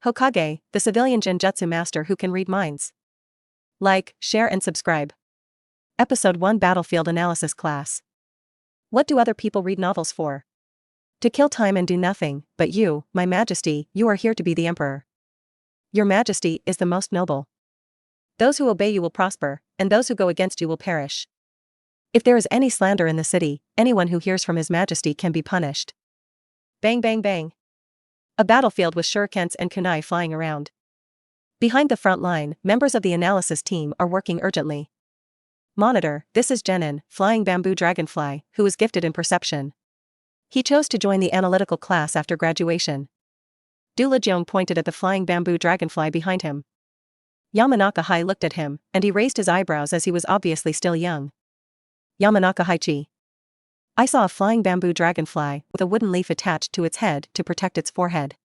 Hokage, the civilian Genjutsu master who can read minds. Like, share and subscribe. Episode 1 Battlefield Analysis Class. What do other people read novels for? To kill time and do nothing, but you, my majesty, you are here to be the emperor. Your majesty is the most noble. Those who obey you will prosper, and those who go against you will perish. If there is any slander in the city, anyone who hears from his majesty can be punished. Bang bang bang. A battlefield with shurikens and kunai flying around. Behind the front line, members of the analysis team are working urgently. Monitor, this is Genin, flying bamboo dragonfly, who is gifted in perception. He chose to join the analytical class after graduation. Dulajong pointed at the flying bamboo dragonfly behind him. Yamanaka Hai looked at him, and he raised his eyebrows as he was obviously still young. Yamanaka Haiichi. I saw a flying bamboo dragonfly with a wooden leaf attached to its head to protect its forehead.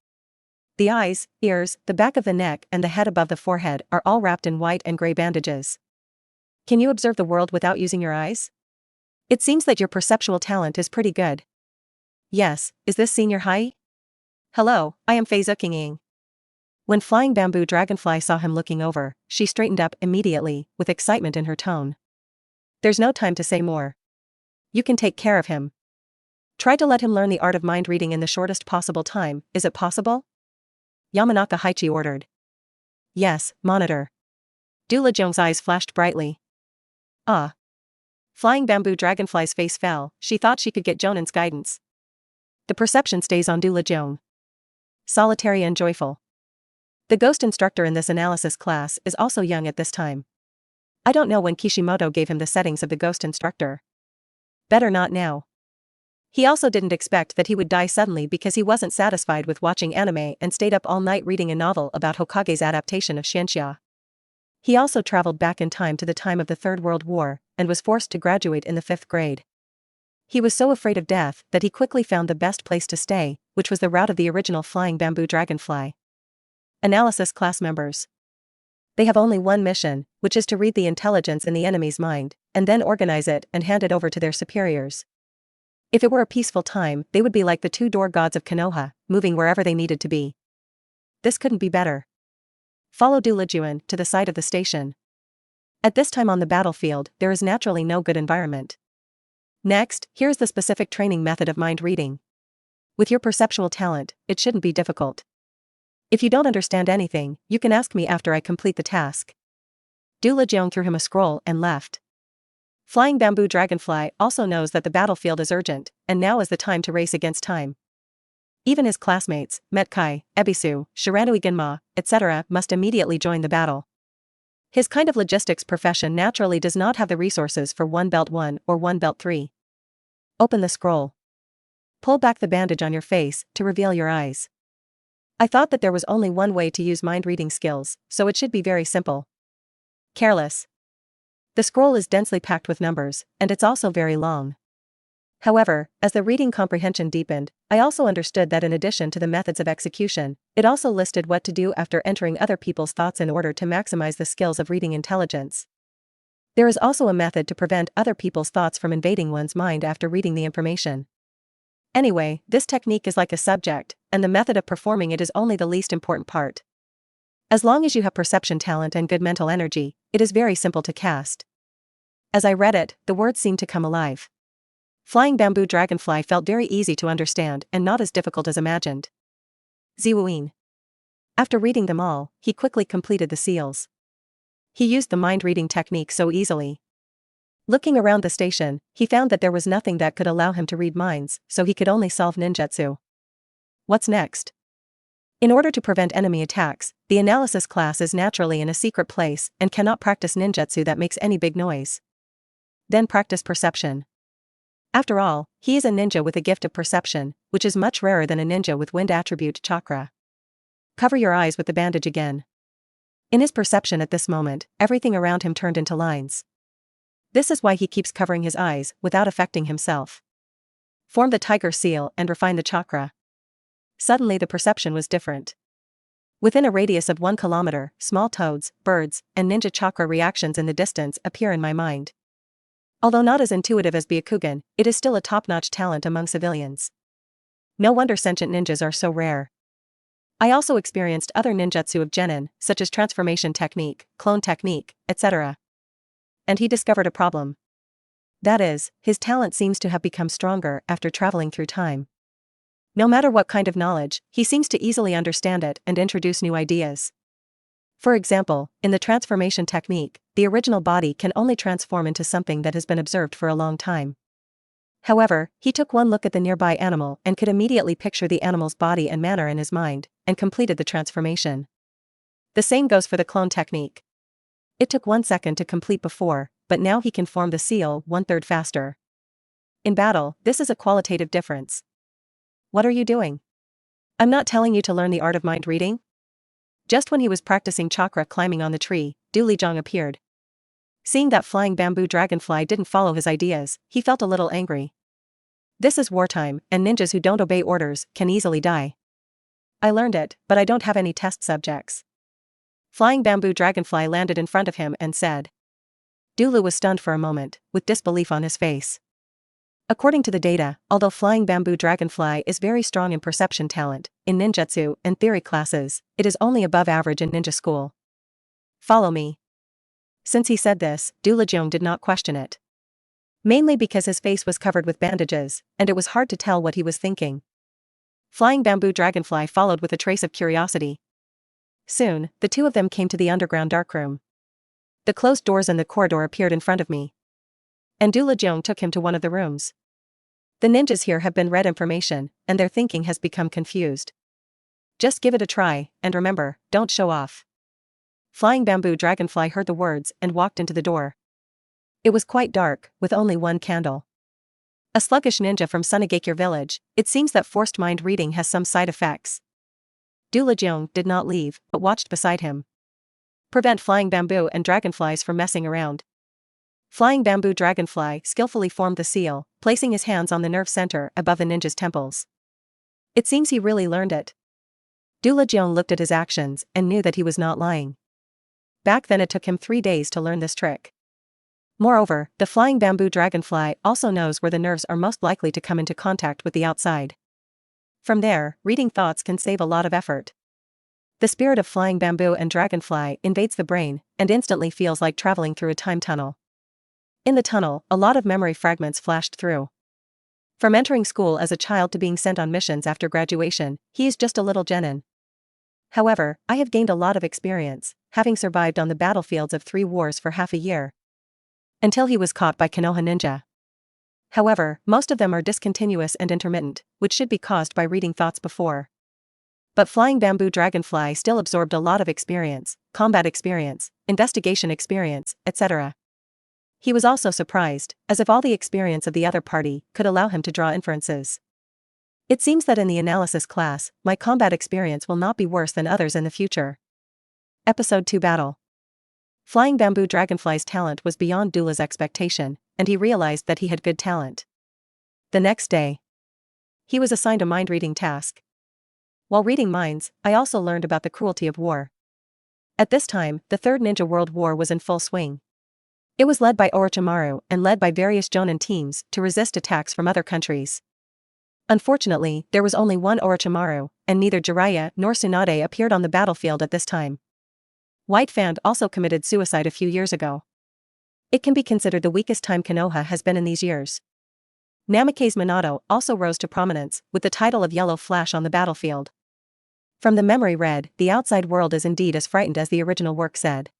The eyes, ears, the back of the neck and the head above the forehead are all wrapped in white and gray bandages. Can you observe the world without using your eyes? It seems that your perceptual talent is pretty good. Yes, is this Senior Hai? Hello, I am Fei Zukinging. When flying bamboo dragonfly saw him looking over, she straightened up immediately, with excitement in her tone. There's no time to say more. You can take care of him. Try to let him learn the art of mind reading in the shortest possible time, is it possible? Yamanaka Haiichi ordered. Yes, monitor. Dulajong's eyes flashed brightly. Ah. Flying bamboo dragonfly's face fell, she thought she could get Jonin's guidance. The perception stays on Dulajong. Solitary and joyful. The ghost instructor in this analysis class is also young at this time. I don't know when Kishimoto gave him the settings of the ghost instructor. Better not now. He also didn't expect that he would die suddenly because he wasn't satisfied with watching anime and stayed up all night reading a novel about Hokage's adaptation of Shenxia. He also traveled back in time to the time of the Third World War and was forced to graduate in the 5th grade. He was so afraid of death that he quickly found the best place to stay, which was the route of the original flying bamboo dragonfly. Analysis class members. They have only one mission, which is to read the intelligence in the enemy's mind, and then organize it and hand it over to their superiors. If it were a peaceful time, they would be like the two-door gods of Konoha, moving wherever they needed to be. This couldn't be better. Follow Dulajuan to the side of the station. At this time on the battlefield, there is naturally no good environment. Next, here's the specific training method of mind reading. With your perceptual talent, it shouldn't be difficult. If you don't understand anything, you can ask me after I complete the task. Dulajong threw him a scroll and left. Flying bamboo dragonfly also knows that the battlefield is urgent, and now is the time to race against time. Even his classmates, Metkai, Ebisu, Shiranui Ginma, etc., must immediately join the battle. His kind of logistics profession naturally does not have the resources for 1 Belt 1 or 1 Belt 3. Open the scroll. Pull back the bandage on your face to reveal your eyes. I thought that there was only one way to use mind-reading skills, so it should be very simple. Careless. The scroll is densely packed with numbers, and it's also very long. However, as the reading comprehension deepened, I also understood that in addition to the methods of execution, it also listed what to do after entering other people's thoughts in order to maximize the skills of reading intelligence. There is also a method to prevent other people's thoughts from invading one's mind after reading the information. Anyway, this technique is like a subject, and the method of performing it is only the least important part. As long as you have perception talent and good mental energy, it is very simple to cast. As I read it, the words seemed to come alive. Flying bamboo dragonfly felt very easy to understand and not as difficult as imagined. Ziwuin. After reading them all, he quickly completed the seals. He used the mind-reading technique so easily. Looking around the station, he found that there was nothing that could allow him to read minds, so he could only solve ninjutsu. What's next? In order to prevent enemy attacks, the analysis class is naturally in a secret place and cannot practice ninjutsu that makes any big noise. Then practice perception. After all, he is a ninja with a gift of perception, which is much rarer than a ninja with wind attribute chakra. Cover your eyes with the bandage again. In his perception at this moment, everything around him turned into lines. This is why he keeps covering his eyes without affecting himself. Form the tiger seal and refine the chakra. Suddenly the perception was different. Within a radius of 1 kilometer, small toads, birds, and ninja chakra reactions in the distance appear in my mind. Although not as intuitive as Byakugan, it is still a top-notch talent among civilians. No wonder sentient ninjas are so rare. I also experienced other ninjutsu of genin, such as transformation technique, clone technique, etc. And he discovered a problem. That is, his talent seems to have become stronger after traveling through time. No matter what kind of knowledge, he seems to easily understand it and introduce new ideas. For example, in the transformation technique, the original body can only transform into something that has been observed for a long time. However, he took one look at the nearby animal and could immediately picture the animal's body and manner in his mind, and completed the transformation. The same goes for the clone technique. It took 1 second to complete before, but now he can form the seal 1/3 faster. In battle, this is a qualitative difference. What are you doing? I'm not telling you to learn the art of mind reading. Just when he was practicing chakra climbing on the tree, Du Lijong appeared. Seeing that flying bamboo dragonfly didn't follow his ideas, he felt a little angry. This is wartime, and ninjas who don't obey orders can easily die. I learned it, but I don't have any test subjects. Flying bamboo dragonfly landed in front of him and said. Dulu was stunned for a moment, with disbelief on his face. According to the data, although flying bamboo dragonfly is very strong in perception talent, in ninjutsu and theory classes, it is only above average in ninja school. Follow me. Since he said this, Du Lijong did not question it. Mainly because his face was covered with bandages, and it was hard to tell what he was thinking. Flying bamboo dragonfly followed with a trace of curiosity. Soon, the two of them came to the underground darkroom. The closed doors in the corridor appeared in front of me. And Du Lijong took him to one of the rooms. The ninjas here have been read information, and their thinking has become confused. Just give it a try, and remember, don't show off. Flying bamboo dragonfly heard the words and walked into the door. It was quite dark, with only one candle. A sluggish ninja from Sunagakure village, it seems that forced mind reading has some side effects. Du Lijong did not leave, but watched beside him. Prevent flying bamboo and dragonflies from messing around. Flying bamboo dragonfly skillfully formed the seal, placing his hands on the nerve center above the ninja's temples. It seems he really learned it. Du Lijong looked at his actions and knew that he was not lying. Back then it took him 3 days to learn this trick. Moreover, the flying bamboo dragonfly also knows where the nerves are most likely to come into contact with the outside. From there, reading thoughts can save a lot of effort. The spirit of flying bamboo and dragonfly invades the brain and instantly feels like traveling through a time tunnel. In the tunnel, a lot of memory fragments flashed through. From entering school as a child to being sent on missions after graduation, he is just a little genin. However, I have gained a lot of experience, having survived on the battlefields of 3 wars for half a year. Until he was caught by Konoha ninja. However, most of them are discontinuous and intermittent, which should be caused by reading thoughts before. But flying bamboo dragonfly still absorbed a lot of experience, combat experience, investigation experience, etc. He was also surprised, as if all the experience of the other party could allow him to draw inferences. It seems that in the analysis class, my combat experience will not be worse than others in the future. Episode 2 Battle. Flying bamboo dragonfly's talent was beyond Dula's expectation, and he realized that he had good talent. The next day, he was assigned a mind-reading task. While reading minds, I also learned about the cruelty of war. At this time, the Third Ninja World War was in full swing. It was led by Orochimaru and led by various Jonin teams to resist attacks from other countries. Unfortunately, there was only one Orochimaru, and neither Jiraiya nor Tsunade appeared on the battlefield at this time. White Fan also committed suicide a few years ago. It can be considered the weakest time Konoha has been in these years. Namake's Minato also rose to prominence, with the title of Yellow Flash on the battlefield. From the memory read, the outside world is indeed as frightened as the original work said.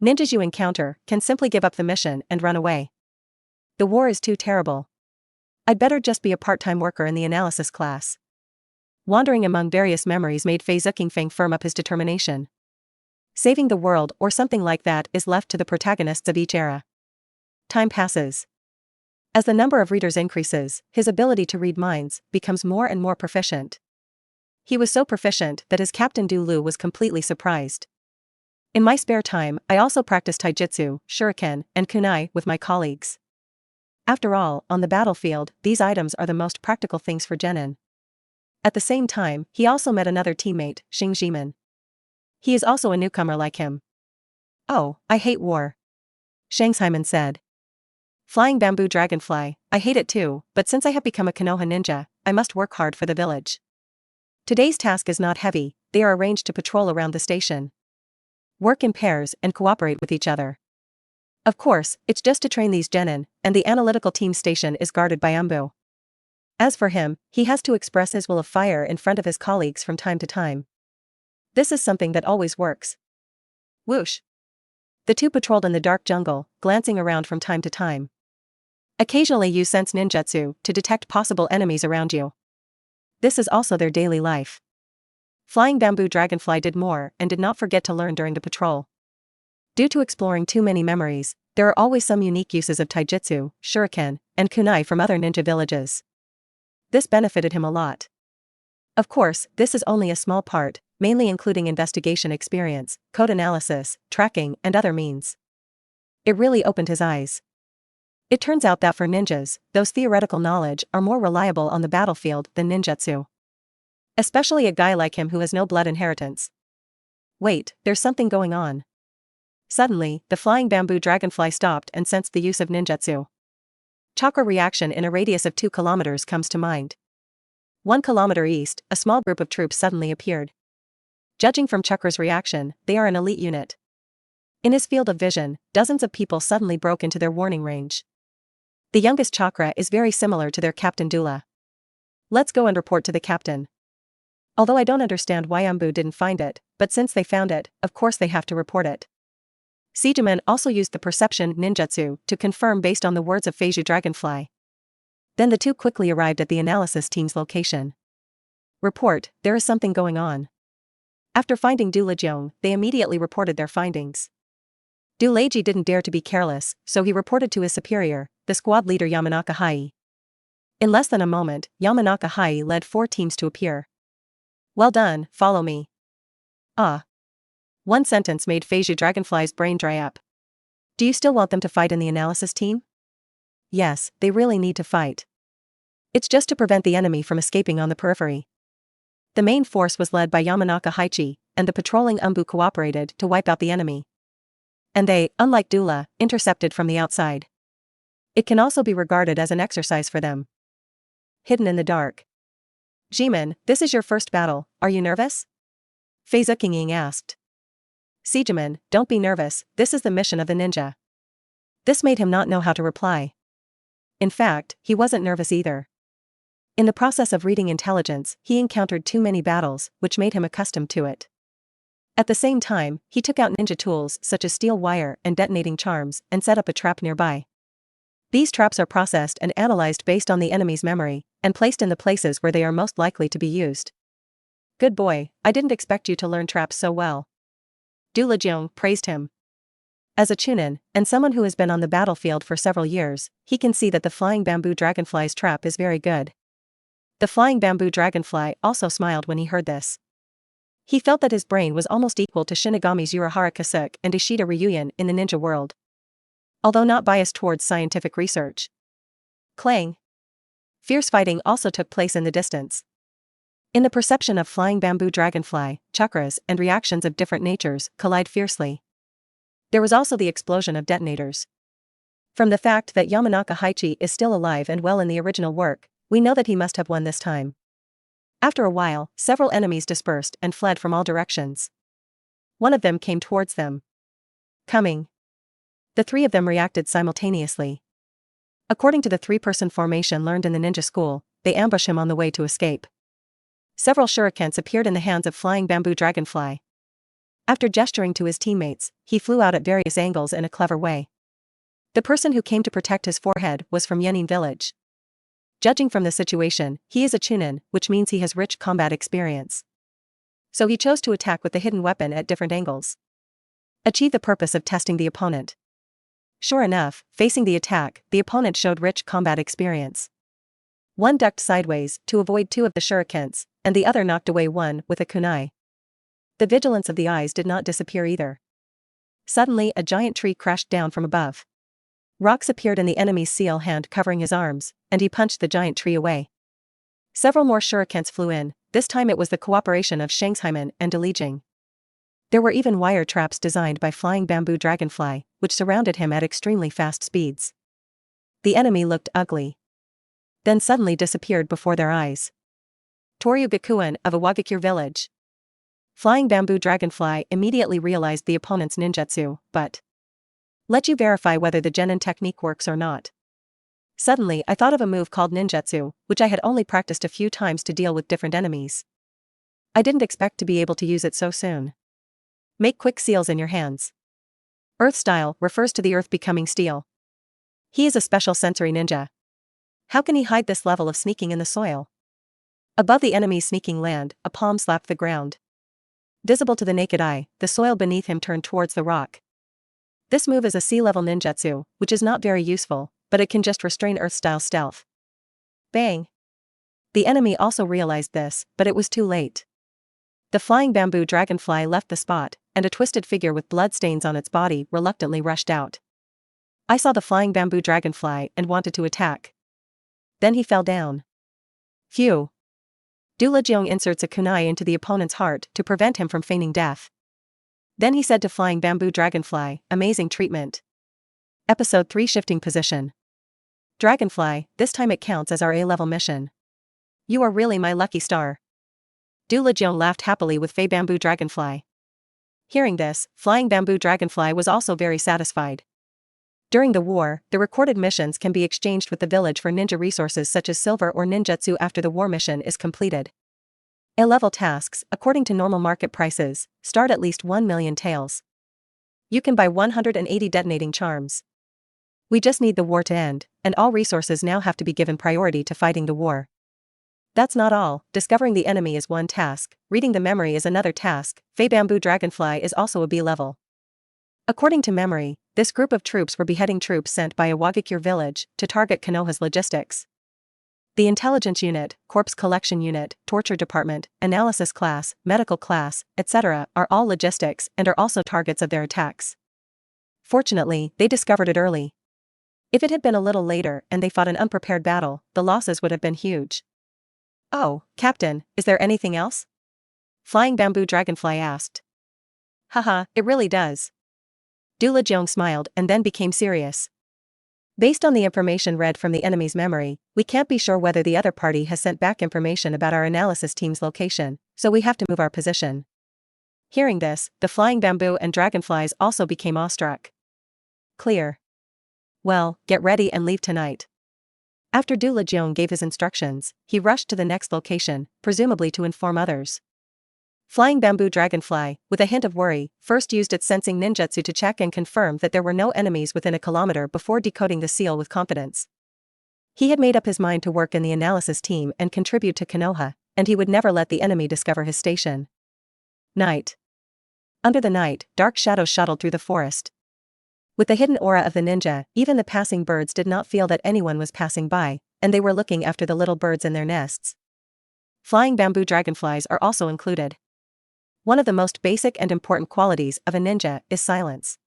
Ninjas you encounter can simply give up the mission and run away. The war is too terrible. I'd better just be a part-time worker in the analysis class. Wandering among various memories made Fei Zukingfeng firm up his determination. Saving the world or something like that is left to the protagonists of each era. Time passes. As the number of readers increases, his ability to read minds becomes more and more proficient. He was so proficient that his captain Du Lu was completely surprised. In my spare time, I also practiced taijutsu, shuriken, and kunai with my colleagues. After all, on the battlefield, these items are the most practical things for genin. At the same time, he also met another teammate, Xing Jimin. He is also a newcomer like him. Oh, I hate war. Shangshaiman said. Flying bamboo dragonfly, I hate it too, but since I have become a Konoha ninja, I must work hard for the village. Today's task is not heavy, they are arranged to patrol around the station. Work in pairs and cooperate with each other. Of course, it's just to train these genin, and the analytical team station is guarded by Umbu. As for him, he has to express his will of fire in front of his colleagues from time to time. This is something that always works. Whoosh! The two patrolled in the dark jungle, glancing around from time to time. Occasionally you sense ninjutsu to detect possible enemies around you. This is also their daily life. Flying Bamboo Dragonfly did more and did not forget to learn during the patrol. Due to exploring too many memories, there are always some unique uses of taijutsu, shuriken, and kunai from other ninja villages. This benefited him a lot. Of course, this is only a small part, mainly including investigation experience, code analysis, tracking, and other means. It really opened his eyes. It turns out that for ninjas, those theoretical knowledge are more reliable on the battlefield than ninjutsu. Especially a guy like him who has no blood inheritance. Wait, there's something going on. Suddenly, the flying bamboo dragonfly stopped and sensed the use of ninjutsu. Chakra reaction in a radius of 2 kilometers comes to mind. 1 kilometer east, a small group of troops suddenly appeared. Judging from Chakra's reaction, they are an elite unit. In his field of vision, dozens of people suddenly broke into their warning range. The youngest Chakra is very similar to their captain Dula. Let's go and report to the captain. Although I don't understand why Umbu didn't find it, but since they found it, of course they have to report it. Seijuman also used the perception ninjutsu to confirm based on the words of Feiju Dragonfly. Then the two quickly arrived at the analysis team's location. Report, there is something going on. After finding Du Lejiong, they immediately reported their findings. Du Leiji didn't dare to be careless, so he reported to his superior, the squad leader Yamanaka Haiichi. In less than a moment, Yamanaka Haiichi led 4 teams to appear. Well done, follow me. Ah. One sentence made Feiju Dragonfly's brain dry up. Do you still want them to fight in the analysis team? Yes, they really need to fight. It's just to prevent the enemy from escaping on the periphery. The main force was led by Yamanaka Haiichi, and the patrolling Umbu cooperated to wipe out the enemy. And they, unlike Dula, intercepted from the outside. It can also be regarded as an exercise for them. Hidden in the dark. Jimin, this is your first battle, are you nervous? Fei Zukinging asked. Seijuman, don't be nervous, this is the mission of the ninja. This made him not know how to reply. In fact, he wasn't nervous either. In the process of reading intelligence, he encountered too many battles, which made him accustomed to it. At the same time, he took out ninja tools such as steel wire and detonating charms, and set up a trap nearby. These traps are processed and analyzed based on the enemy's memory, and placed in the places where they are most likely to be used. Good boy, I didn't expect you to learn traps so well. Du Lejiong praised him. As a chunin, and someone who has been on the battlefield for several years, he can see that the flying bamboo dragonfly's trap is very good. The flying bamboo dragonfly also smiled when he heard this. He felt that his brain was almost equal to Shinigami's Urahara Kasuke and Ishida Ryuyan in the ninja world. Although not biased towards scientific research. Clang. Fierce fighting also took place in the distance. In the perception of flying bamboo dragonfly, chakras and reactions of different natures collide fiercely. There was also the explosion of detonators. From the fact that Yamanaka Haiichi is still alive and well in the original work, we know that he must have won this time. After a while, several enemies dispersed and fled from all directions. One of them came towards them. Coming. The 3 of them reacted simultaneously. According to the 3-person formation learned in the ninja school, they ambush him on the way to escape. Several shurikens appeared in the hands of flying bamboo dragonfly. After gesturing to his teammates, he flew out at various angles in a clever way. The person who came to protect his forehead was from Yenin village. Judging from the situation, he is a chunin, which means he has rich combat experience. So he chose to attack with the hidden weapon at different angles. Achieve the purpose of testing the opponent. Sure enough, facing the attack, the opponent showed rich combat experience. One ducked sideways to avoid 2 of the shurikens, and the other knocked away one with a kunai. The vigilance of the eyes did not disappear either. Suddenly a giant tree crashed down from above. Rocks appeared in the enemy's seal hand covering his arms, and he punched the giant tree away. Several more shurikens flew in, this time it was the cooperation of Shangshaiman and Delijing. There were even wire traps designed by flying bamboo dragonfly, which surrounded him at extremely fast speeds. The enemy looked ugly. Then suddenly disappeared before their eyes. Toryu Gakuen of Awagakure village. Flying bamboo dragonfly immediately realized the opponent's ninjutsu, but let you verify whether the genin technique works or not. Suddenly I thought of a move called ninjutsu, which I had only practiced a few times to deal with different enemies. I didn't expect to be able to use it so soon. Make quick seals in your hands. Earth style refers to the earth becoming steel. He is a special sensory ninja. How can he hide this level of sneaking in the soil? Above the enemy's sneaking land, a palm slapped the ground. Visible to the naked eye, the soil beneath him turned towards the rock. This move is a sea-level ninjutsu, which is not very useful, but it can just restrain Earth-style stealth. Bang! The enemy also realized this, but it was too late. The flying bamboo dragonfly left the spot, and a twisted figure with bloodstains on its body reluctantly rushed out. I saw the flying bamboo dragonfly and wanted to attack. Then he fell down. Phew! Dulajeong inserts a kunai into the opponent's heart to prevent him from feigning death. Then he said to flying bamboo dragonfly, amazing treatment. Episode 3 Shifting Position. Dragonfly, this time it counts as our A-level mission. You are really my lucky star. Dulajeong laughed happily with Fei Bamboo Dragonfly. Hearing this, Flying Bamboo Dragonfly was also very satisfied. During the war, the recorded missions can be exchanged with the village for ninja resources such as silver or ninjutsu after the war mission is completed. A-level tasks, according to normal market prices, start at least 1 million taels. You can buy 180 detonating charms. We just need the war to end, and all resources now have to be given priority to fighting the war. That's not all, discovering the enemy is one task, reading the memory is another task. Fei Bamboo Dragonfly is also a B-level. According to memory, this group of troops were beheading troops sent by Awagakure village to target Konoha's logistics. The intelligence unit, corpse collection unit, torture department, analysis class, medical class, etc. are all logistics and are also targets of their attacks. Fortunately, they discovered it early. If it had been a little later and they fought an unprepared battle, the losses would have been huge. Oh, Captain, is there anything else? Flying Bamboo Dragonfly asked. Haha, it really does. Dulajeong smiled and then became serious. Based on the information read from the enemy's memory, we can't be sure whether the other party has sent back information about our analysis team's location, so we have to move our position. Hearing this, the flying bamboo and dragonflies also became awestruck. Clear. Well, get ready and leave tonight. After Dulajeong gave his instructions, he rushed to the next location, presumably to inform others. Flying Bamboo Dragonfly, with a hint of worry, first used its sensing ninjutsu to check and confirm that there were no enemies within a kilometer before decoding the seal with confidence. He had made up his mind to work in the analysis team and contribute to Konoha, and he would never let the enemy discover his station. Night. Under the night, dark shadows shuttled through the forest. With the hidden aura of the ninja, even the passing birds did not feel that anyone was passing by, and they were looking after the little birds in their nests. Flying bamboo dragonflies are also included. One of the most basic and important qualities of a ninja is silence.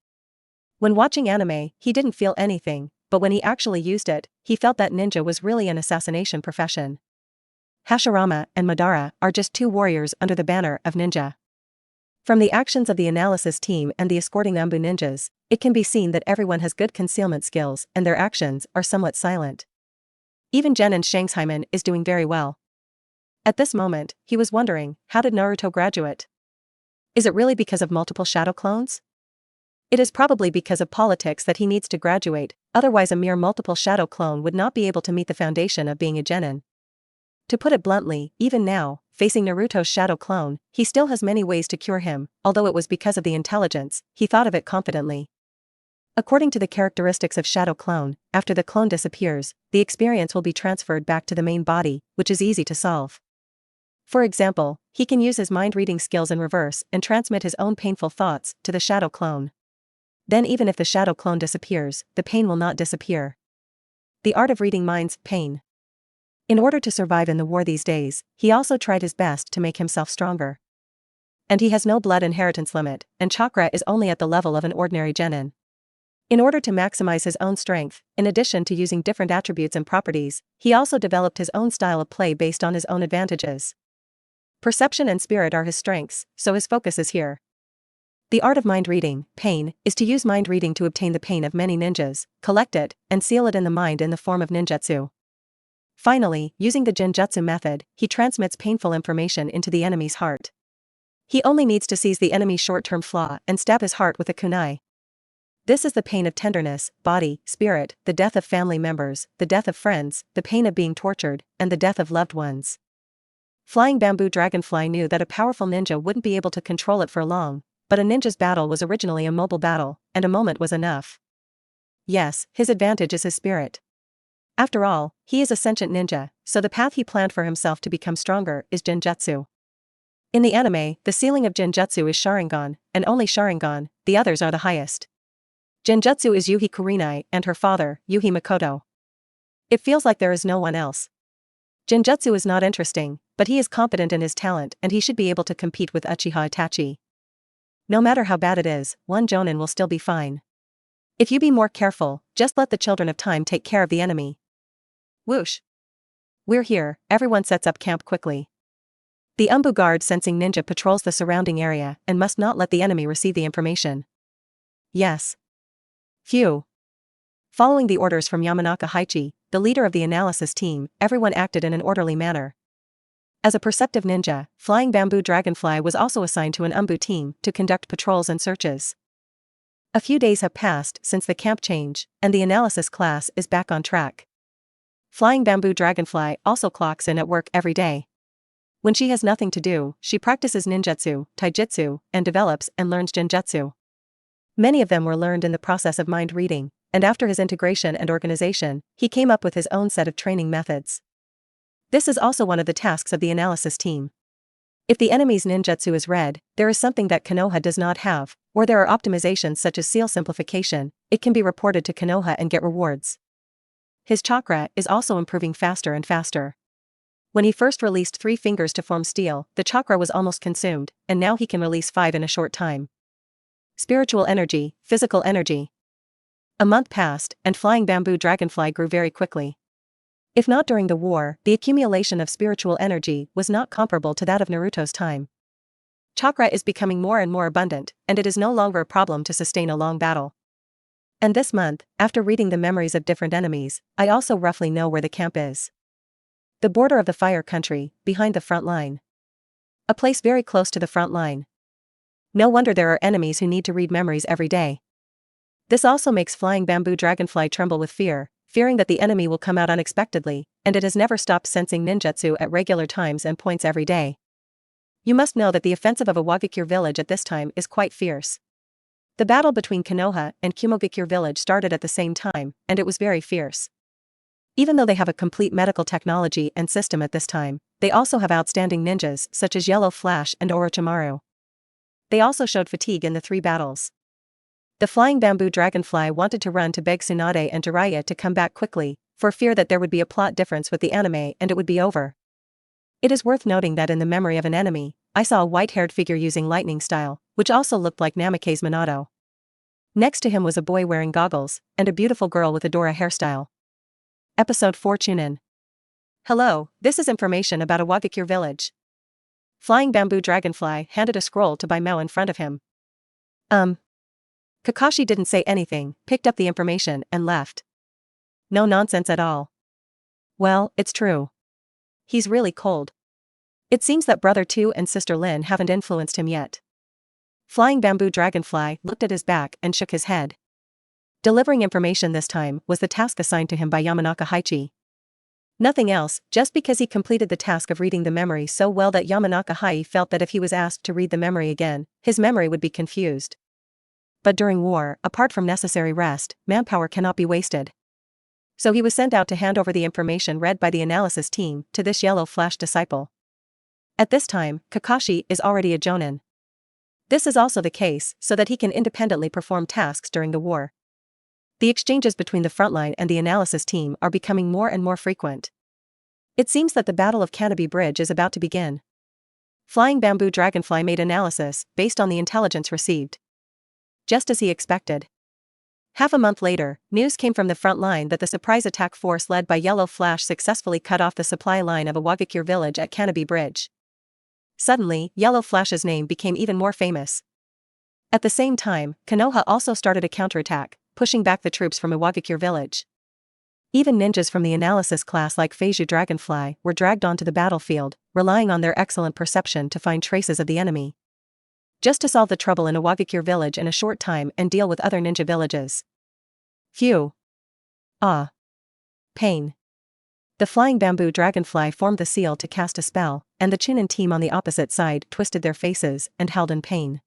When watching anime, he didn't feel anything, but when he actually used it, he felt that ninja was really an assassination profession. Hashirama and Madara are just two warriors under the banner of ninja. From the actions of the analysis team and the escorting bamboo ninjas, it can be seen that everyone has good concealment skills and their actions are somewhat silent. Even Genin Shangshaiman is doing very well. At this moment, he was wondering, how did Naruto graduate? Is it really because of multiple shadow clones? It is probably because of politics that he needs to graduate, otherwise a mere multiple shadow clone would not be able to meet the foundation of being a genin. To put it bluntly, even now, facing Naruto's shadow clone, he still has many ways to cure him, although it was because of the intelligence, he thought of it confidently. According to the characteristics of shadow clone, after the clone disappears, the experience will be transferred back to the main body, which is easy to solve. For example, he can use his mind-reading skills in reverse and transmit his own painful thoughts to the shadow clone. Then even if the shadow clone disappears, the pain will not disappear. The art of reading minds, pain. In order to survive in the war these days, he also tried his best to make himself stronger. And he has no blood inheritance limit, and chakra is only at the level of an ordinary genin. In order to maximize his own strength, in addition to using different attributes and properties, he also developed his own style of play based on his own advantages. Perception and spirit are his strengths, so his focus is here. The art of mind reading, pain, is to use mind reading to obtain the pain of many ninjas, collect it, and seal it in the mind in the form of ninjutsu. Finally, using the Genjutsu method, he transmits painful information into the enemy's heart. He only needs to seize the enemy's short-term flaw and stab his heart with a kunai. This is the pain of tenderness, body, spirit, the death of family members, the death of friends, the pain of being tortured, and the death of loved ones. Flying Bamboo Dragonfly knew that a powerful ninja wouldn't be able to control it for long, but a ninja's battle was originally a mobile battle, and a moment was enough. Yes, his advantage is his spirit. After all, he is a sentient ninja, so the path he planned for himself to become stronger is Genjutsu. In the anime, the ceiling of Genjutsu is Sharingan, and only Sharingan, the others are the highest. Genjutsu is Yuhi Kurenai and her father, Yuhi Makoto. It feels like there is no one else. Genjutsu is not interesting, but he is competent in his talent and he should be able to compete with Uchiha Itachi. No matter how bad it is, one Jonin will still be fine. If you be more careful, just let the children of time take care of the enemy. Whoosh. We're here, everyone sets up camp quickly. The Umbu guard sensing ninja patrols the surrounding area and must not let the enemy receive the information. Yes. Phew. Following the orders from Yamanaka Haiichi, the leader of the analysis team, everyone acted in an orderly manner. As a perceptive ninja, Flying Bamboo Dragonfly was also assigned to an Umbu team to conduct patrols and searches. A few days have passed since the camp change, and the analysis class is back on track. Flying Bamboo Dragonfly also clocks in at work every day. When she has nothing to do, she practices ninjutsu, taijutsu, and develops and learns genjutsu. Many of them were learned in the process of mind reading, and after his integration and organization, he came up with his own set of training methods. This is also one of the tasks of the analysis team. If the enemy's ninjutsu is read, there is something that Konoha does not have, or there are optimizations such as seal simplification, it can be reported to Konoha and get rewards. His chakra is also improving faster and faster. When he first released 3 fingers to form steel, the chakra was almost consumed, and now he can release 5 in a short time. Spiritual energy, physical energy. A month passed, and Flying Bamboo Dragonfly grew very quickly. If not during the war, the accumulation of spiritual energy was not comparable to that of Naruto's time. Chakra is becoming more and more abundant, and it is no longer a problem to sustain a long battle. And this month, after reading the memories of different enemies, I also roughly know where the camp is. The border of the Fire Country, behind the front line. A place very close to the front line. No wonder there are enemies who need to read memories every day. This also makes Flying Bamboo Dragonfly tremble with fear, fearing that the enemy will come out unexpectedly, and it has never stopped sensing ninjutsu at regular times and points every day. You must know that the offensive of Awagakure village at this time is quite fierce. The battle between Konoha and Kumogakure village started at the same time, and it was very fierce. Even though they have a complete medical technology and system at this time, they also have outstanding ninjas such as Yellow Flash and Orochimaru. They also showed fatigue in the 3 battles. The Flying Bamboo Dragonfly wanted to run to beg Tsunade and Jiraiya to come back quickly, for fear that there would be a plot difference with the anime and it would be over. It is worth noting that in the memory of an enemy, I saw a white-haired figure using lightning style, which also looked like Namake's Minato. Next to him was a boy wearing goggles, and a beautiful girl with a Dora hairstyle. Episode 4 Chunin. Hello, this is information about Awagakure village. Flying Bamboo Dragonfly handed a scroll to Baimao in front of him. Kakashi didn't say anything, picked up the information, and left. No nonsense at all. Well, it's true. He's really cold. It seems that Brother 2 and Sister Lin haven't influenced him yet. Flying Bamboo Dragonfly looked at his back and shook his head. Delivering information this time was the task assigned to him by Yamanaka Haiichi. Nothing else, just because he completed the task of reading the memory so well that Yamanaka Haiichi felt that if he was asked to read the memory again, his memory would be confused. But during war, apart from necessary rest, manpower cannot be wasted. So he was sent out to hand over the information read by the analysis team to this Yellow Flash disciple. At this time, Kakashi is already a Jonin. This is also the case so that he can independently perform tasks during the war. The exchanges between the frontline and the analysis team are becoming more and more frequent. It seems that the Battle of Canopy Bridge is about to begin. Flying Bamboo Dragonfly made analysis based on the intelligence received. Just as he expected. Half a month later, news came from the front line that the surprise attack force led by Yellow Flash successfully cut off the supply line of Awagakure village at Canopy Bridge. Suddenly, Yellow Flash's name became even more famous. At the same time, Konoha also started a counterattack, pushing back the troops from Awagakure village. Even ninjas from the analysis class like Feiju Dragonfly were dragged onto the battlefield, relying on their excellent perception to find traces of the enemy. Just to solve the trouble in Awakens village in a short time and deal with other ninja villages. Phew. Ah. Pain. The flying bamboo dragonfly formed the seal to cast a spell, and the chunin team on the opposite side twisted their faces and howled in pain.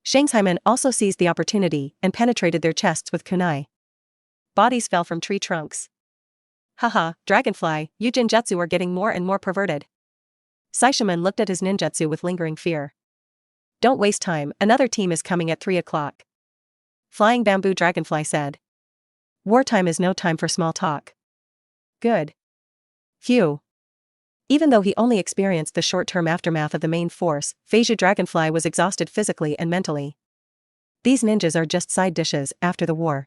Shanghaimen also seized the opportunity and penetrated their chests with kunai. Bodies fell from tree trunks. Haha, dragonfly, you Genjutsu are getting more and more perverted. Saishiman looked at his ninjutsu with lingering fear. Don't waste time, another team is coming at 3 o'clock. Flying bamboo dragonfly said. Wartime is no time for small talk. Good. Phew. Even though he only experienced the short-term aftermath of the main force, Feiju Dragonfly was exhausted physically and mentally. These ninjas are just side dishes after the war.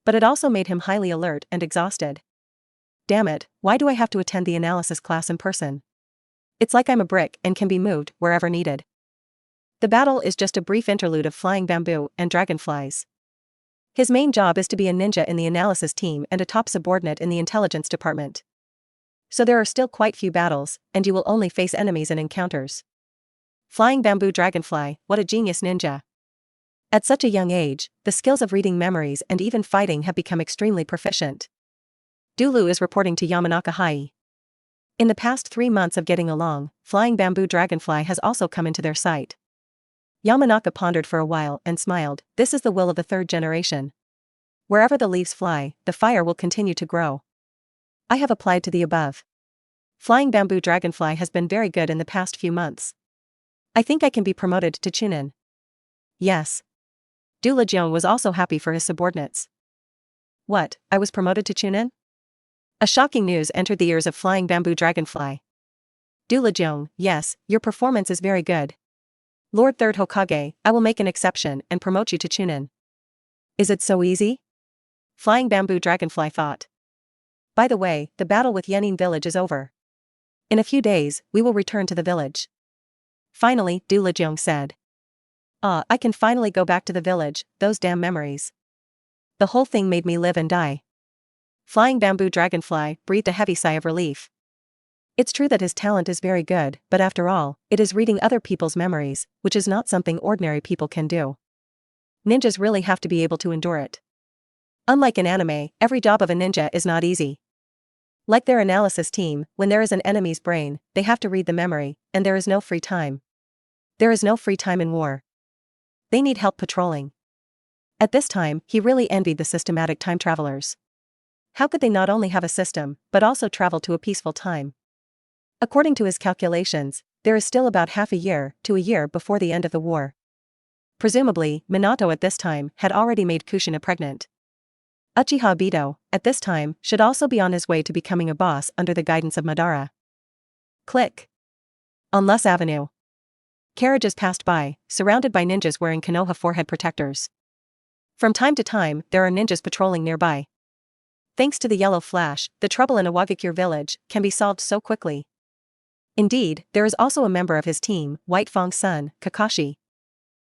But it also made him highly alert and exhausted. Damn it, why do I have to attend the analysis class in person? It's like I'm a brick and can be moved wherever needed. The battle is just a brief interlude of flying bamboo and dragonflies. His main job is to be a ninja in the analysis team and a top subordinate in the intelligence department. So there are still quite few battles, and you will only face enemies in encounters. Flying bamboo dragonfly, what a genius ninja. At such a young age, the skills of reading memories and even fighting have become extremely proficient. Dulu is reporting to Yamanaka Haiichi. In the past 3 months of getting along, flying bamboo dragonfly has also come into their sight. Yamanaka pondered for a while and smiled. This is the will of the 3rd generation. Wherever the leaves fly, the fire will continue to grow. I have applied to the above. Flying bamboo dragonfly has been very good in the past few months. I think I can be promoted to chunin. Yes. Du Lejiong was also happy for his subordinates. What, I was promoted to chunin? A shocking news entered the ears of flying bamboo dragonfly. Du Lejiong, yes, your performance is very good. Lord 3rd Hokage, I will make an exception and promote you to chunin. Is it so easy? Flying bamboo dragonfly thought. By the way, the battle with Yenin village is over. In a few days, we will return to the village. Finally, Du Lejiong said. Ah, I can finally go back to the village, those damn memories. The whole thing made me live and die. Flying bamboo dragonfly breathed a heavy sigh of relief. It's true that his talent is very good, but after all, it is reading other people's memories, which is not something ordinary people can do. Ninjas really have to be able to endure it. Unlike in anime, every job of a ninja is not easy. Like their analysis team, when there is an enemy's brain, they have to read the memory, and there is no free time. There is no free time in war. They need help patrolling. At this time, he really envied the systematic time travelers. How could they not only have a system, but also travel to a peaceful time? According to his calculations, there is still about half a year to a year before the end of the war. Presumably, Minato at this time had already made Kushina pregnant. Uchiha Obito, at this time, should also be on his way to becoming a boss under the guidance of Madara. Click. On Lus Avenue. Carriages passed by, surrounded by ninjas wearing Konoha forehead protectors. From time to time, there are ninjas patrolling nearby. Thanks to the yellow flash, the trouble in Awakens village can be solved so quickly. Indeed, there is also a member of his team, White Fang's son, Kakashi.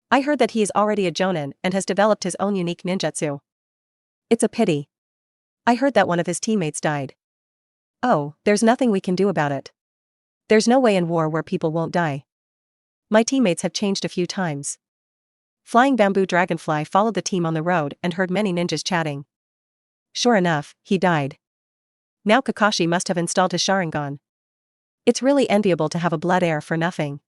I heard that he is already a jonin and has developed his own unique ninjutsu. It's a pity. I heard that one of his teammates died. Oh, there's nothing we can do about it. There's no way in war where people won't die. My teammates have changed a few times. Flying bamboo dragonfly followed the team on the road and heard many ninjas chatting. Sure enough, he died. Now Kakashi must have installed his Sharingan. It's really enviable to have a blood heir for nothing.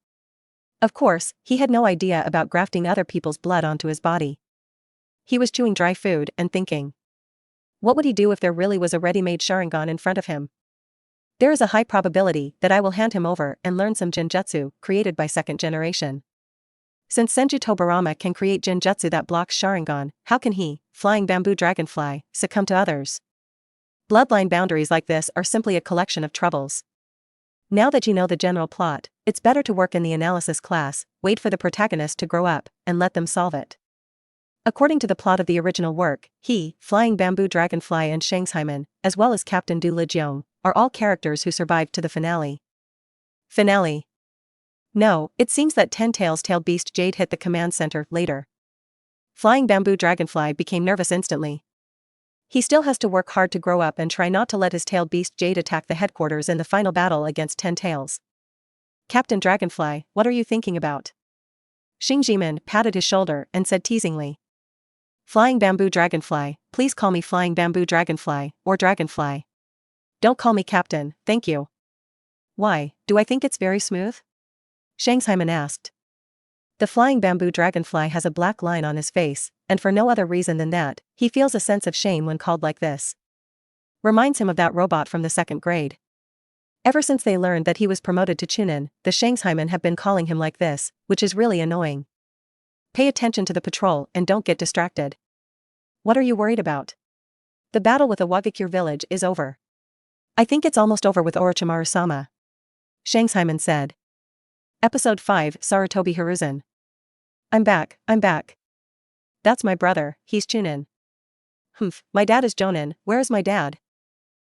Of course, he had no idea about grafting other people's blood onto his body. He was chewing dry food and thinking. What would he do if there really was a ready-made Sharingan in front of him? There is a high probability that I will hand him over and learn some Genjutsu created by 2nd generation. Since Senju Tobarama can create Genjutsu that blocks Sharingan, how can he, flying bamboo dragonfly, succumb to others? Bloodline boundaries like this are simply a collection of troubles. Now that you know the general plot, it's better to work in the analysis class, wait for the protagonist to grow up, and let them solve it. According to the plot of the original work, he, Flying Bamboo Dragonfly and Shanghaimen, as well as Captain Du Lejiong, are all characters who survived to the finale. Finale. No, it seems that 10 Tails tailed beast Jade hit the command center later. Flying Bamboo Dragonfly became nervous instantly. He still has to work hard to grow up and try not to let his tailed beast Jade attack the headquarters in the final battle against 10 Tails. Captain Dragonfly, what are you thinking about? Xing Jimin patted his shoulder and said teasingly. Flying Bamboo Dragonfly, please call me Flying Bamboo Dragonfly, or Dragonfly. Don't call me Captain, thank you. Why, do I think it's very smooth? Shangshaiman asked. The Flying Bamboo Dragonfly has a black line on his face, and for no other reason than that, he feels a sense of shame when called like this. Reminds him of that robot from the 2nd grade. Ever since they learned that he was promoted to chunin, the Shangshaimen have been calling him like this, which is really annoying. Pay attention to the patrol and don't get distracted. What are you worried about? The battle with Awakens village is over. I think it's almost over with Orochimaru-sama. Shangshaimen said. Episode 5 Sarutobi Hiruzen. I'm back. That's my brother, he's chunin. Humph, my dad is jonin, where is my dad?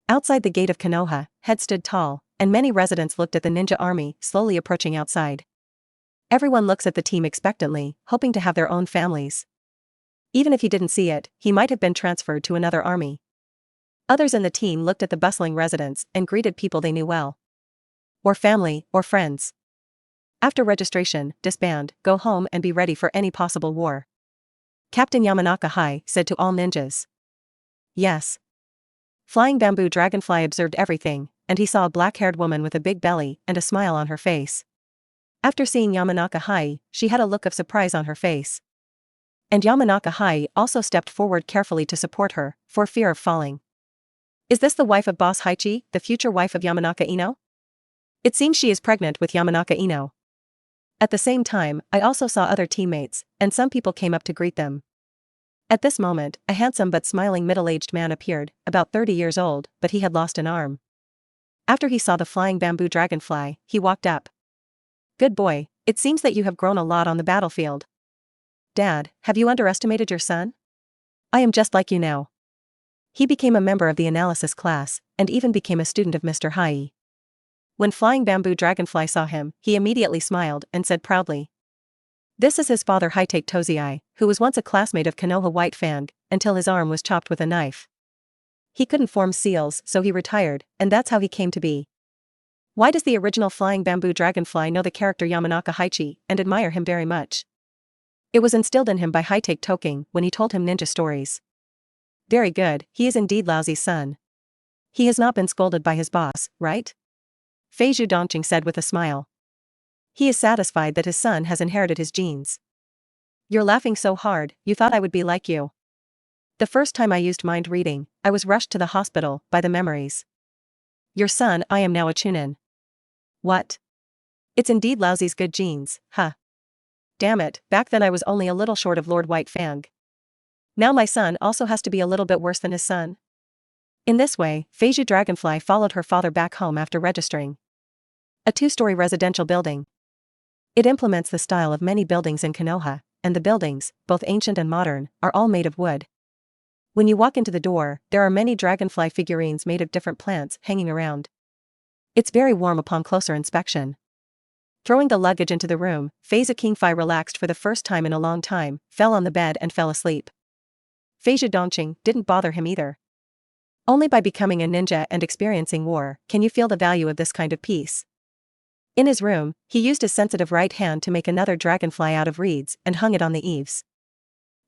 Outside the gate of Konoha, heads stood tall, and many residents looked at the ninja army slowly approaching outside. Everyone looks at the team expectantly, hoping to have their own families. Even if he didn't see it, he might have been transferred to another army. Others in the team looked at the bustling residents and greeted people they knew well. Or family, or friends. After registration, disband, go home and be ready for any possible war. Captain Yamanaka Haiichi said to all ninjas. Yes. Flying Bamboo Dragonfly observed everything, and he saw a black-haired woman with a big belly and a smile on her face. After seeing Yamanaka Haiichi, she had a look of surprise on her face. And Yamanaka Haiichi also stepped forward carefully to support her, for fear of falling. Is this the wife of Boss Haiichi, the future wife of Yamanaka Ino? It seems she is pregnant with Yamanaka Ino. At the same time, I also saw other teammates, and some people came up to greet them. At this moment, a handsome but smiling middle-aged man appeared, about 30 years old, but he had lost an arm. After he saw the Flying Bamboo Dragonfly, he walked up. Good boy, it seems that you have grown a lot on the battlefield. Dad, have you underestimated your son? I am just like you now. He became a member of the analysis class, and even became a student of Mr. Haiichi. When Flying Bamboo Dragonfly saw him, he immediately smiled and said proudly. This is his father Haiitake Tozii, who was once a classmate of Konoha White Fang, until his arm was chopped with a knife. He couldn't form seals, so he retired, and that's how he came to be. Why does the original Flying Bamboo Dragonfly know the character Yamanaka Haiichi and admire him very much? It was instilled in him by Haiitake Toking when he told him ninja stories. Very good, he is indeed Laozi's son. He has not been scolded by his boss, right? Feizhu Dongqing said with a smile. He is satisfied that his son has inherited his genes. You're laughing so hard, you thought I would be like you. The first time I used mind reading, I was rushed to the hospital by the memories. Your son, I am now a chunin. What? It's indeed Laozi's good genes, huh? Damn it, back then I was only a little short of Lord White Fang. Now my son also has to be a little bit worse than his son. In this way, Feizhu Dragonfly followed her father back home after registering. A 2-story residential building. It implements the style of many buildings in Konoha, and the buildings, both ancient and modern, are all made of wood. When you walk into the door, there are many dragonfly figurines made of different plants hanging around. It's very warm upon closer inspection. Throwing the luggage into the room, Feizhu Kingfei relaxed for the first time in a long time, fell on the bed and fell asleep. Feizhu Dongqing didn't bother him either. Only by becoming a ninja and experiencing war can you feel the value of this kind of peace. In his room, he used his sensitive right hand to make another dragonfly out of reeds and hung it on the eaves.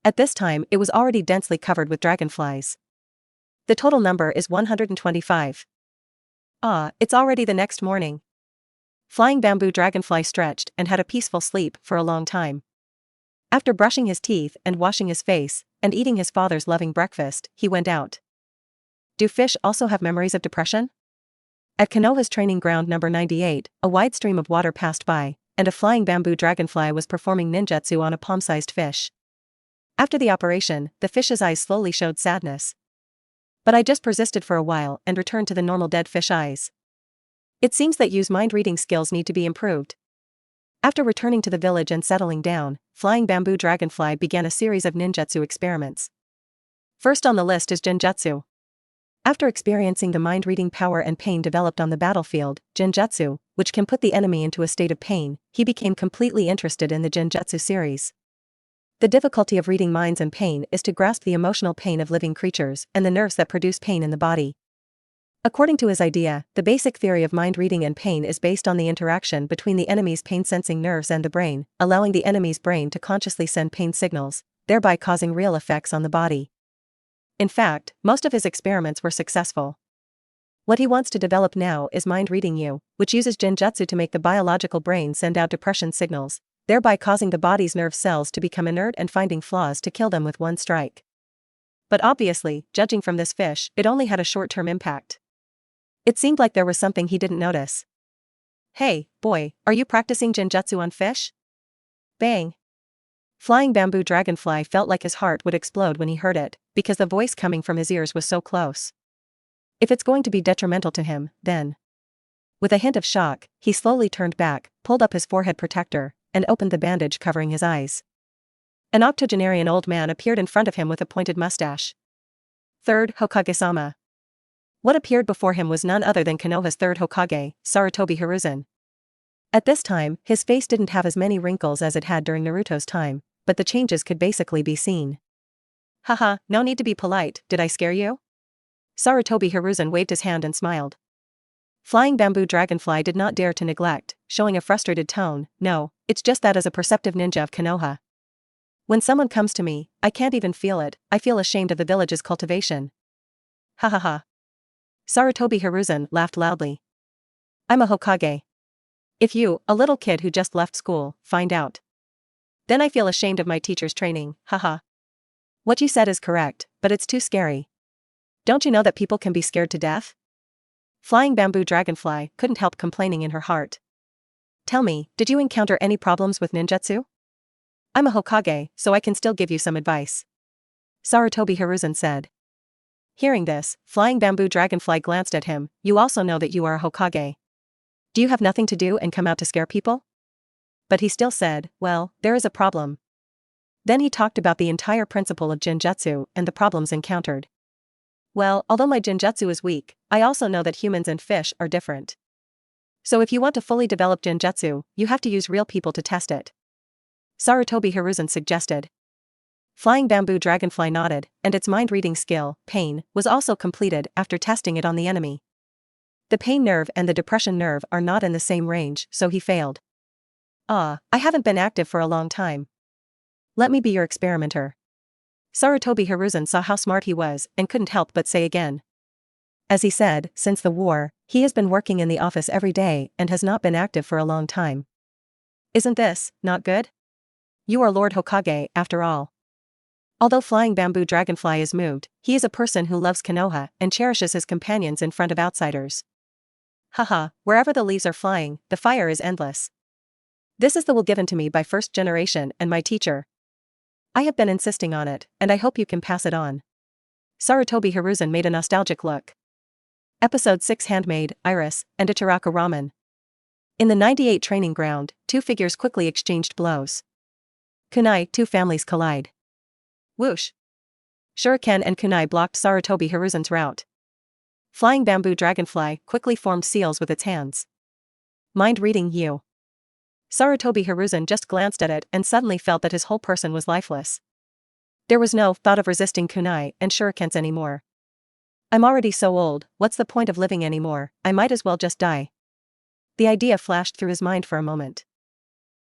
At this time it was already densely covered with dragonflies. The total number is 125. Ah, it's already the next morning. Flying Bamboo Dragonfly stretched and had a peaceful sleep for a long time. After brushing his teeth and washing his face, and eating his father's loving breakfast, he went out. Do fish also have memories of depression? At Konoha's training ground number 98, a wide stream of water passed by, and a Flying Bamboo Dragonfly was performing ninjutsu on a palm-sized fish. After the operation, the fish's eyes slowly showed sadness. But I just persisted for a while and returned to the normal dead fish eyes. It seems that Yu's mind-reading skills need to be improved. After returning to the village and settling down, Flying Bamboo Dragonfly began a series of ninjutsu experiments. First on the list is Genjutsu. After experiencing the mind-reading power and pain developed on the battlefield, Genjutsu, which can put the enemy into a state of pain, he became completely interested in the Genjutsu series. The difficulty of reading minds and pain is to grasp the emotional pain of living creatures and the nerves that produce pain in the body. According to his idea, the basic theory of mind reading and pain is based on the interaction between the enemy's pain-sensing nerves and the brain, allowing the enemy's brain to consciously send pain signals, thereby causing real effects on the body. In fact, most of his experiments were successful. What he wants to develop now is mind reading you, which uses Genjutsu to make the biological brain send out depression signals, thereby causing the body's nerve cells to become inert and finding flaws to kill them with one strike. But obviously, judging from this fish, it only had a short-term impact. It seemed like there was something he didn't notice. "Hey, boy, are you practicing Genjutsu on fish?" Bang! Flying bamboo dragonfly felt like his heart would explode when he heard it, because the voice coming from his ears was so close. If it's going to be detrimental to him, then. With a hint of shock, he slowly turned back, pulled up his forehead protector, and opened the bandage covering his eyes. An octogenarian old man appeared in front of him with a pointed mustache. Third Hokage-sama. What appeared before him was none other than Konoha's third Hokage, Sarutobi Hiruzen. At this time, his face didn't have as many wrinkles as it had during Naruto's time, but the changes could basically be seen. "Haha, no need to be polite, did I scare you?" Sarutobi Hiruzen waved his hand and smiled. Flying bamboo dragonfly did not dare to neglect, showing a frustrated tone, "No, it's just that as a perceptive ninja of Konoha. When someone comes to me, I can't even feel it, I feel ashamed of the village's cultivation." "Ha ha ha." Sarutobi Hiruzen laughed loudly. "I'm a Hokage. If you, a little kid who just left school, find out, then I feel ashamed of my teacher's training, haha. What you said is correct, but it's too scary. Don't you know that people can be scared to death?" Flying bamboo dragonfly couldn't help complaining in her heart. "Tell me, did you encounter any problems with ninjutsu? I'm a Hokage, so I can still give you some advice," Sarutobi Hiruzen said. Hearing this, flying bamboo dragonfly glanced at him. "You also know that you are a Hokage. Do you have nothing to do and come out to scare people?" But he still said, "Well, there is a problem." Then he talked about the entire principle of Genjutsu and the problems encountered. "Well, although my Genjutsu is weak, I also know that humans and fish are different. So if you want to fully develop Genjutsu, you have to use real people to test it," Sarutobi Hiruzen suggested. Flying bamboo dragonfly nodded, and its mind-reading skill, pain, was also completed after testing it on the enemy. The pain nerve and the depression nerve are not in the same range, so he failed. "Ah, I haven't been active for a long time. Let me be your experimenter." Sarutobi Hiruzen saw how smart he was and couldn't help but say again. As he said, since the war, he has been working in the office every day and has not been active for a long time. Isn't this not good? You are Lord Hokage, after all. Although flying bamboo dragonfly is moved, he is a person who loves Konoha and cherishes his companions in front of outsiders. "Haha, wherever the leaves are flying, the fire is endless. This is the will given to me by first generation and my teacher. I have been insisting on it, and I hope you can pass it on." Sarutobi Hiruzen made a nostalgic look. Episode 6 Handmaid, Iris, and Ichiraka Ramen. In the 98 training ground, two figures quickly exchanged blows. Kunai, two families collide. Whoosh! Shuriken and kunai blocked Sarutobi Hiruzen's route. Flying bamboo dragonfly quickly formed seals with its hands. Mind reading you. Sarutobi Hiruzen just glanced at it and suddenly felt that his whole person was lifeless. There was no thought of resisting kunai and shurikens anymore. "I'm already so old, what's the point of living anymore, I might as well just die." The idea flashed through his mind for a moment.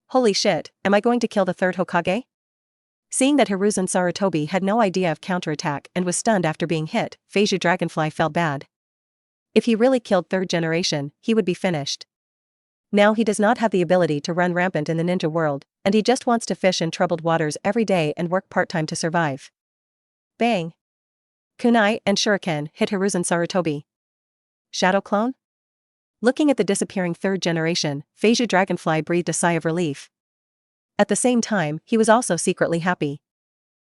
"Holy shit, am I going to kill the third Hokage?" Seeing that Hiruzen Sarutobi had no idea of counterattack and was stunned after being hit, Feiju Dragonfly felt bad. If he really killed third generation, he would be finished. Now he does not have the ability to run rampant in the ninja world, and he just wants to fish in troubled waters every day and work part-time to survive. Bang! Kunai and Shuriken hit Hiruzen Sarutobi. Shadow clone? Looking at the disappearing third generation, Feiju Dragonfly breathed a sigh of relief. At the same time, he was also secretly happy.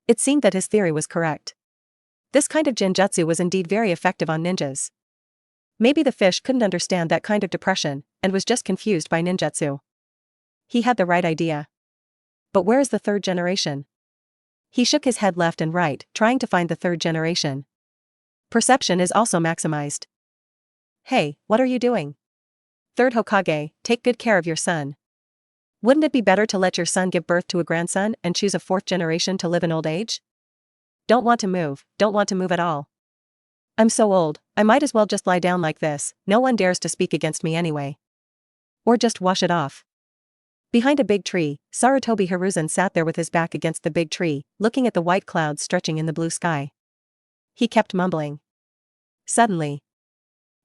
It seemed that his theory was correct. This kind of Genjutsu was indeed very effective on ninjas. Maybe the fish couldn't understand that kind of depression, and was just confused by ninjutsu. He had the right idea. But where is the third generation? He shook his head left and right, trying to find the third generation. Perception is also maximized. "Hey, what are you doing? Third Hokage, take good care of your son." Wouldn't it be better to let your son give birth to a grandson and choose a fourth generation to live in old age? Don't want to move at all. I'm so old, I might as well just lie down like this, no one dares to speak against me anyway. Or just wash it off. Behind a big tree, Sarutobi Hiruzen sat there with his back against the big tree, looking at the white clouds stretching in the blue sky. He kept mumbling. Suddenly,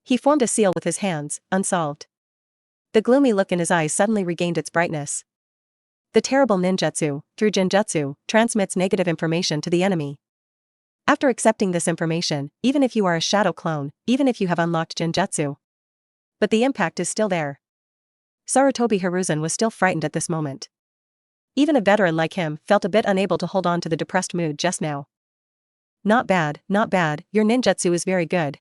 he formed a seal with his hands, unsolved. The gloomy look in his eyes suddenly regained its brightness. The terrible ninjutsu, through Genjutsu, transmits negative information to the enemy. After accepting this information, even if you are a shadow clone, even if you have unlocked Genjutsu, but the impact is still there. Sarutobi Hiruzen was still frightened at this moment. Even a veteran like him felt a bit unable to hold on to the depressed mood just now. Not bad, your ninjutsu is very good.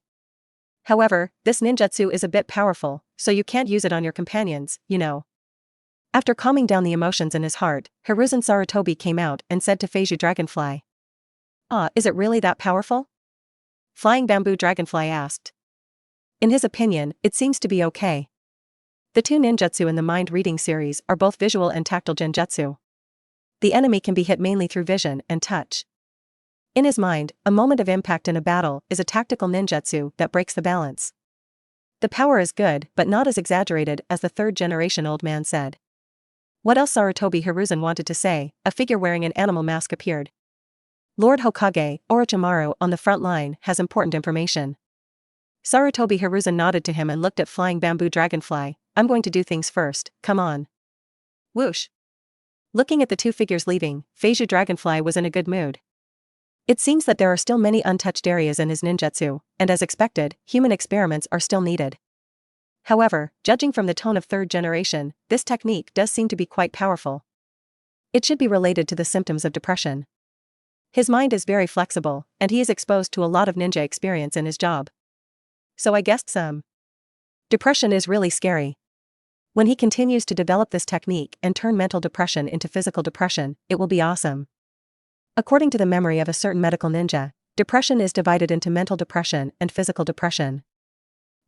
However, this ninjutsu is a bit powerful, so you can't use it on your companions, you know. After calming down the emotions in his heart, Hiruzen Sarutobi came out and said to Feiju Dragonfly. Ah, is it really that powerful? Flying Bamboo Dragonfly asked. In his opinion, it seems to be okay. The two ninjutsu in the mind-reading series are both visual and tactile genjutsu. The enemy can be hit mainly through vision and touch. In his mind, a moment of impact in a battle is a tactical ninjutsu that breaks the balance. The power is good, but not as exaggerated as the third-generation old man said. What else Sarutobi Hiruzen wanted to say, a figure wearing an animal mask appeared. Lord Hokage, Orochimaru on the front line has important information. Sarutobi Hiruzen nodded to him and looked at Flying Bamboo Dragonfly. I'm going to do things first, come on. Whoosh. Looking at the two figures leaving, Feiju Dragonfly was in a good mood. It seems that there are still many untouched areas in his ninjutsu, and as expected, human experiments are still needed. However, judging from the tone of third generation, this technique does seem to be quite powerful. It should be related to the symptoms of depression. His mind is very flexible, and he is exposed to a lot of ninja experience in his job. So I guessed some. Depression is really scary. When he continues to develop this technique and turn mental depression into physical depression, it will be awesome. According to the memory of a certain medical ninja, depression is divided into mental depression and physical depression.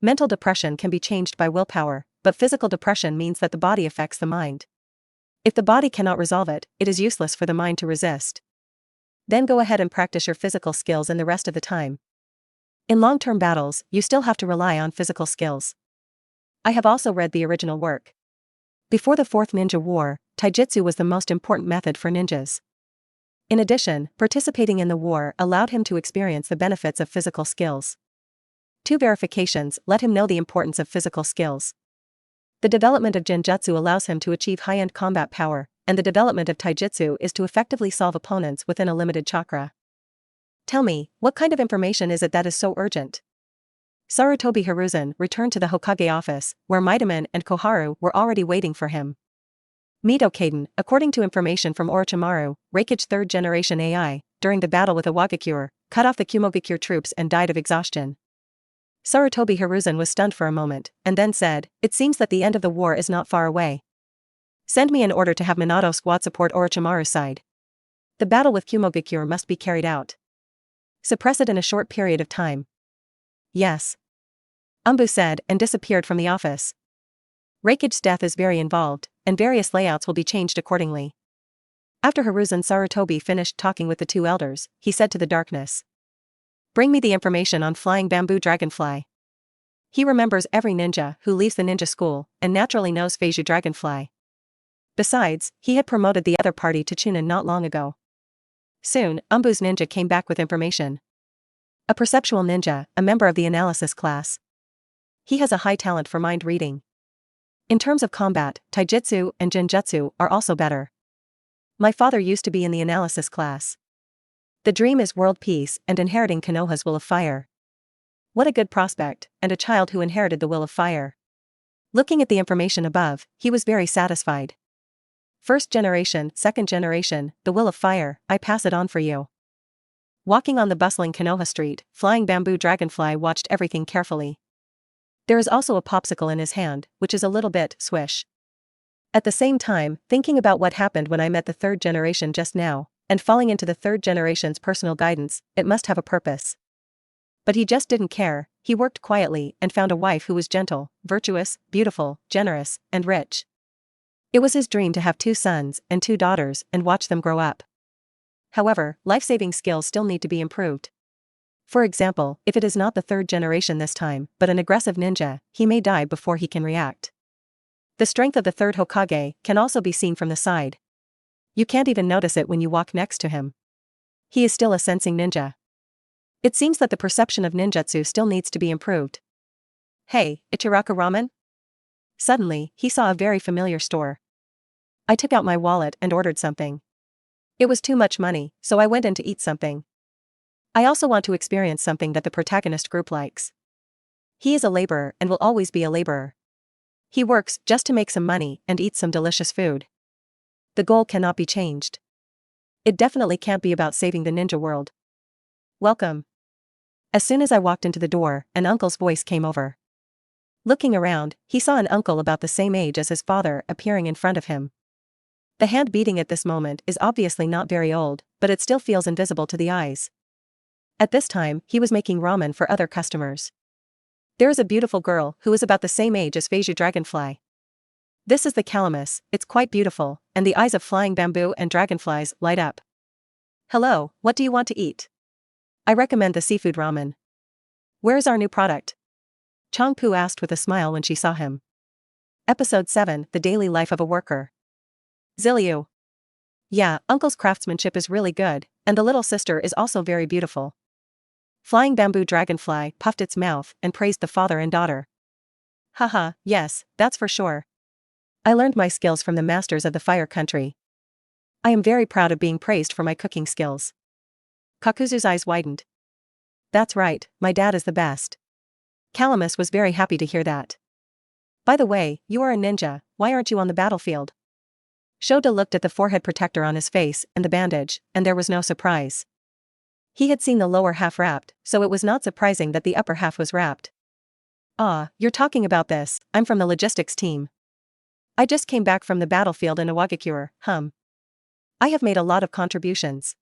Mental depression can be changed by willpower, but physical depression means that the body affects the mind. If the body cannot resolve it, it is useless for the mind to resist. Then go ahead and practice your physical skills in the rest of the time. In long-term battles, you still have to rely on physical skills. I have also read the original work. Before the Fourth Ninja War, Taijutsu was the most important method for ninjas. In addition, participating in the war allowed him to experience the benefits of physical skills. 2 verifications let him know the importance of physical skills. The development of Genjutsu allows him to achieve high-end combat power, and the development of Taijutsu is to effectively solve opponents within a limited chakra. Tell me, what kind of information is it that is so urgent? Sarutobi Hiruzen returned to the Hokage office, where Midaman and Koharu were already waiting for him. Meet Okaden, according to information from Orochimaru, Raikage 3rd generation AI, during the battle with Awakens, cut off the Kumogakure troops and died of exhaustion. Sarutobi Hiruzen was stunned for a moment, and then said, it seems that the end of the war is not far away. Send me an order to have Minato squad support Orochimaru's side. The battle with Kumogakure must be carried out. Suppress it in a short period of time. Yes. Umbu said and disappeared from the office. Raikage's death is very involved, and various layouts will be changed accordingly. After Hiruzen Sarutobi finished talking with the two elders, he said to the darkness. Bring me the information on Flying Bamboo Dragonfly. He remembers every ninja who leaves the ninja school, and naturally knows Feiju Dragonfly. Besides, he had promoted the other party to chunin not long ago. Soon, Umbu's ninja came back with information. A perceptual ninja, a member of the analysis class. He has a high talent for mind reading. In terms of combat, Taijutsu and Genjutsu are also better. My father used to be in the analysis class. The dream is world peace and inheriting Konoha's will of fire. What a good prospect, and a child who inherited the will of fire. Looking at the information above, he was very satisfied. First generation, second generation, the will of fire, I pass it on for you. Walking on the bustling Konoha street, Flying Bamboo Dragonfly watched everything carefully. There is also a popsicle in his hand, which is a little bit swish. At the same time, thinking about what happened when I met the third generation just now, and falling into the third generation's personal guidance, it must have a purpose. But he just didn't care, he worked quietly and found a wife who was gentle, virtuous, beautiful, generous, and rich. It was his dream to have 2 sons and 2 daughters and watch them grow up. However, life-saving skills still need to be improved. For example, if it is not the 3rd generation this time, but an aggressive ninja, he may die before he can react. The strength of the 3rd Hokage can also be seen from the side. You can't even notice it when you walk next to him. He is still a sensing ninja. It seems that the perception of ninjutsu still needs to be improved. Hey, Ichiraka Ramen? Suddenly, he saw a very familiar store. I took out my wallet and ordered something. It was too much money, so I went in to eat something. I also want to experience something that the protagonist group likes. He is a laborer and will always be a laborer. He works just to make some money and eat some delicious food. The goal cannot be changed. It definitely can't be about saving the ninja world. Welcome. As soon as I walked into the door, an uncle's voice came over. Looking around, he saw an uncle about the same age as his father appearing in front of him. The hand beating at this moment is obviously not very old, but it still feels invisible to the eyes. At this time, he was making ramen for other customers. There is a beautiful girl who is about the same age as Feiju Dragonfly. This is the calamus, it's quite beautiful, and the eyes of flying bamboo and dragonflies light up. Hello, what do you want to eat? I recommend the seafood ramen. Where is our new product? Changpu asked with a smile when she saw him. Episode 7, The Daily Life of a Worker. Ziliu. Yeah, uncle's craftsmanship is really good, and the little sister is also very beautiful. Flying bamboo dragonfly puffed its mouth and praised the father and daughter. Haha, yes, that's for sure. I learned my skills from the masters of the fire country. I am very proud of being praised for my cooking skills. Kakuzu's eyes widened. That's right, my dad is the best. Calamus was very happy to hear that. By the way, you are a ninja, why aren't you on the battlefield? Shoda looked at the forehead protector on his face and the bandage, and there was no surprise. He had seen the lower half wrapped, so it was not surprising that the upper half was wrapped. Ah, you're talking about this, I'm from the logistics team. I just came back from the battlefield in Awakens, I have made a lot of contributions.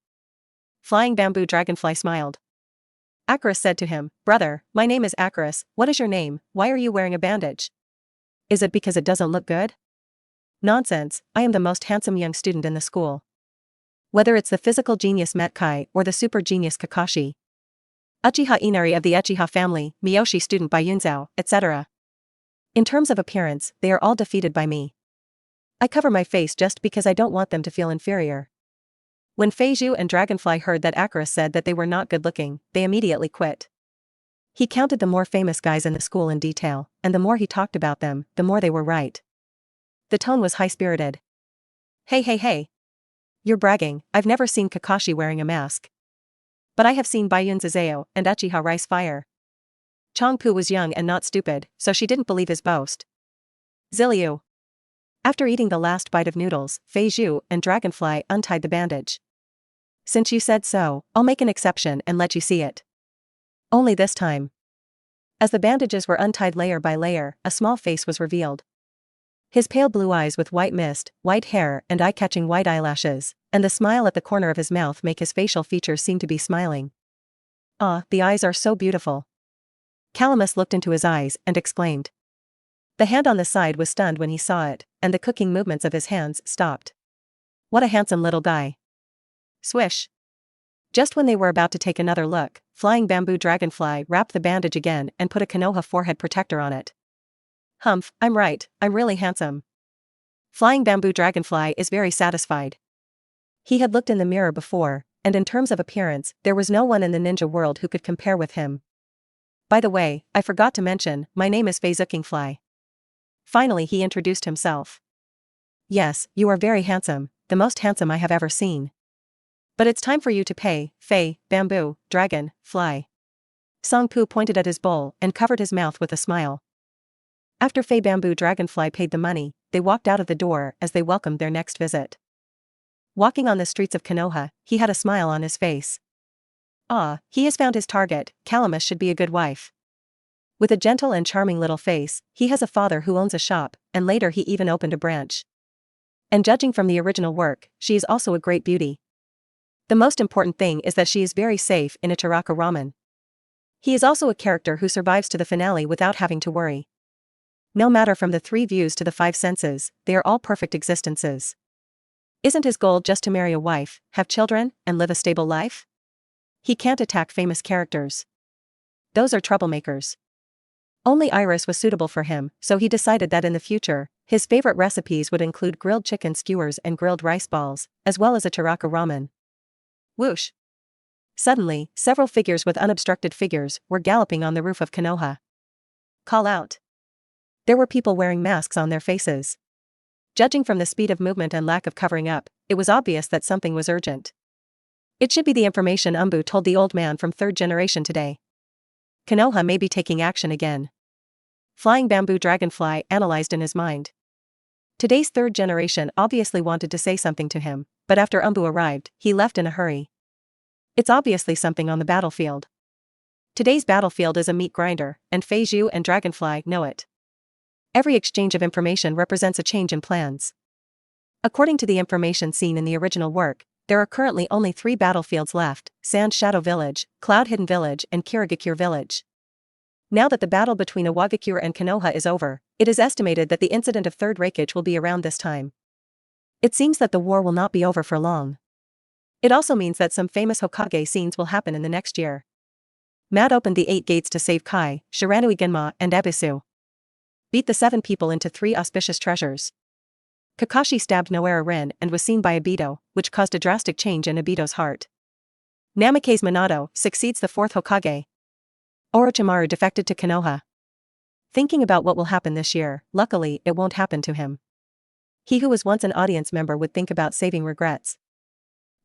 Flying bamboo dragonfly smiled. Acarus said to him, Brother, my name is Acarus, what is your name, why are you wearing a bandage? Is it because it doesn't look good? Nonsense, I am the most handsome young student in the school. Whether it's the physical genius Metkai or the super genius Kakashi. Uchiha Inari of the Uchiha family, Miyoshi student by Yunzao, etc. In terms of appearance, they are all defeated by me. I cover my face just because I don't want them to feel inferior. When Feiju and Dragonfly heard that Acarus said that they were not good looking, they immediately quit. He counted the more famous guys in the school in detail, and the more he talked about them, the more they were right. The tone was high-spirited. Hey. You're bragging, I've never seen Kakashi wearing a mask. But I have seen Bayun Zazeo and Uchiha Rice Fire. Changpu was young and not stupid, so she didn't believe his boast. Ziliu. After eating the last bite of noodles, Feiju and Dragonfly untied the bandage. Since you said so, I'll make an exception and let you see it. Only this time. As the bandages were untied layer by layer, a small face was revealed. His pale blue eyes with white mist, white hair and eye-catching white eyelashes, and the smile at the corner of his mouth make his facial features seem to be smiling. Ah, the eyes are so beautiful. Calamus looked into his eyes and exclaimed. The hand on the side was stunned when he saw it, and the cooking movements of his hands stopped. What a handsome little guy. Swish. Just when they were about to take another look, Flying Bamboo Dragonfly wrapped the bandage again and put a Konoha forehead protector on it. Humph, I'm right, I'm really handsome. Flying Bamboo Dragonfly is very satisfied. He had looked in the mirror before, and in terms of appearance, there was no one in the ninja world who could compare with him. By the way, I forgot to mention, my name is Feizukingfly. Finally he introduced himself. Yes, you are very handsome, the most handsome I have ever seen. But it's time for you to pay, Fei, Bamboo, Dragon, Fly. Songpu pointed at his bowl and covered his mouth with a smile. After Fei Bamboo Dragonfly paid the money, they walked out of the door as they welcomed their next visit. Walking on the streets of Konoha, he had a smile on his face. Ah, he has found his target, Calamus should be a good wife. With a gentle and charming little face, he has a father who owns a shop, and later he even opened a branch. And judging from the original work, she is also a great beauty. The most important thing is that she is very safe in Ichiraka Ramen. He is also a character who survives to the finale without having to worry. No matter from the 3 views to the 5 senses, they are all perfect existences. Isn't his goal just to marry a wife, have children, and live a stable life? He can't attack famous characters. Those are troublemakers. Only Iris was suitable for him, so he decided that in the future, his favorite recipes would include grilled chicken skewers and grilled rice balls, as well as a charaka ramen. Whoosh! Suddenly, several figures with unobstructed figures were galloping on the roof of Konoha. Call out. There were people wearing masks on their faces. Judging from the speed of movement and lack of covering up, it was obvious that something was urgent. It should be the information Umbu told the old man from 3rd generation today. Konoha may be taking action again. Flying bamboo dragonfly analyzed in his mind. Today's 3rd generation obviously wanted to say something to him, but after Umbu arrived, he left in a hurry. It's obviously something on the battlefield. Today's battlefield is a meat grinder, and Feiju and Dragonfly know it. Every exchange of information represents a change in plans. According to the information seen in the original work, there are currently only 3 battlefields left: Sand Shadow Village, Cloud Hidden Village, and Kirigakure Village. Now that the battle between Awagakure and Konoha is over, it is estimated that the incident of 3rd Reikage will be around this time. It seems that the war will not be over for long. It also means that some famous Hokage scenes will happen in the next year. Mad opened the 8 gates to save Kai, Shiranui Genma, and Ebisu. Beat the 7 people into 3 auspicious treasures. Kakashi stabbed Noara Rin and was seen by Obito, which caused a drastic change in Obito's heart. Namikaze Minato succeeds the 4th Hokage. Orochimaru defected to Konoha. Thinking about what will happen this year, luckily it won't happen to him. He who was once an audience member would think about saving regrets.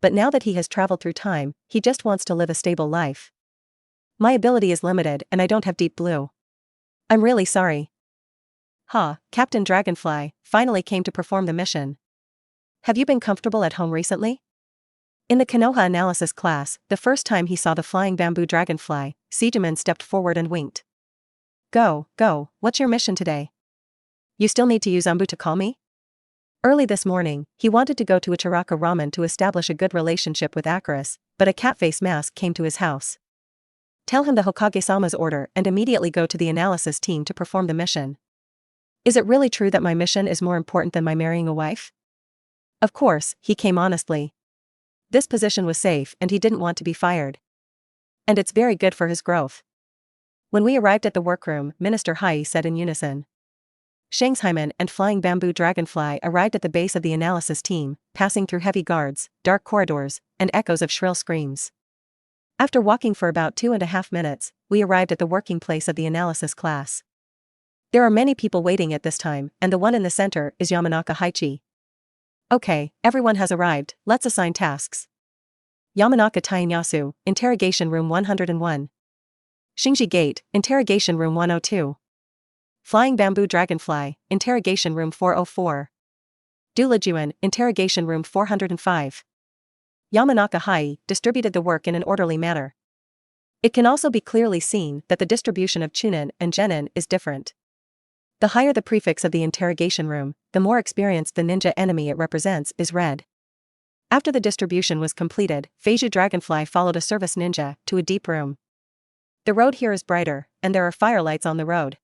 But now that he has traveled through time, he just wants to live a stable life. My ability is limited and I don't have deep blue. I'm really sorry. Captain Dragonfly finally came to perform the mission. Have you been comfortable at home recently? In the Konoha analysis class, the first time he saw the flying bamboo dragonfly, Seijiman stepped forward and winked. Go, what's your mission today? You still need to use Umbu to call me? Early this morning, he wanted to go to Ichiraka Ramen to establish a good relationship with Akaris, but a cat-face mask came to his house. Tell him the Hokage-sama's order and immediately go to the analysis team to perform the mission. Is it really true that my mission is more important than my marrying a wife? Of course, he came honestly. This position was safe and he didn't want to be fired. And it's very good for his growth. When we arrived at the workroom, Minister Hai said in unison. Shangshaiman and Flying Bamboo Dragonfly arrived at the base of the analysis team, passing through heavy guards, dark corridors, and echoes of shrill screams. After walking for about 2.5 minutes, we arrived at the working place of the analysis class. There are many people waiting at this time, and the one in the center is Yamanaka Haiichi. Okay, everyone has arrived, let's assign tasks. Yamanaka Tainyasu, Interrogation Room 101. Shinji Gate, Interrogation Room 102. Flying Bamboo Dragonfly, Interrogation Room 404. Dulajuan, Interrogation Room 405. Yamanaka Hai distributed the work in an orderly manner. It can also be clearly seen that the distribution of chunin and genin is different. The higher the prefix of the interrogation room, the more experienced the ninja enemy it represents is red. After the distribution was completed, Feiju Dragonfly followed a service ninja to a deep room. The road here is brighter, and there are firelights on the road.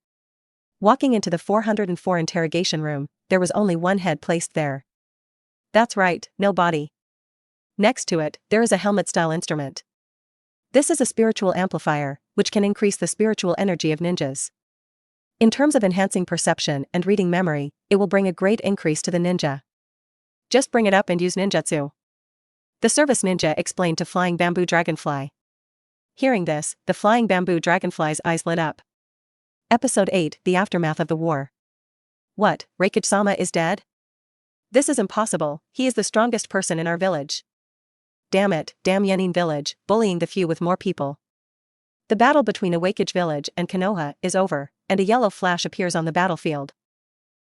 Walking into the 404 interrogation room, there was only one head placed there. That's right, no body. Next to it, there is a helmet-style instrument. This is a spiritual amplifier, which can increase the spiritual energy of ninjas. In terms of enhancing perception and reading memory, it will bring a great increase to the ninja. Just bring it up and use ninjutsu. The service ninja explained to Flying Bamboo Dragonfly. Hearing this, the Flying Bamboo Dragonfly's eyes lit up. Episode 8, The Aftermath of the War. What, Reikage-sama is dead? This is impossible, he is the strongest person in our village. Damn it, damn Yenin village, bullying the few with more people. The battle between Awakens village and Konoha is over, and a yellow flash appears on the battlefield.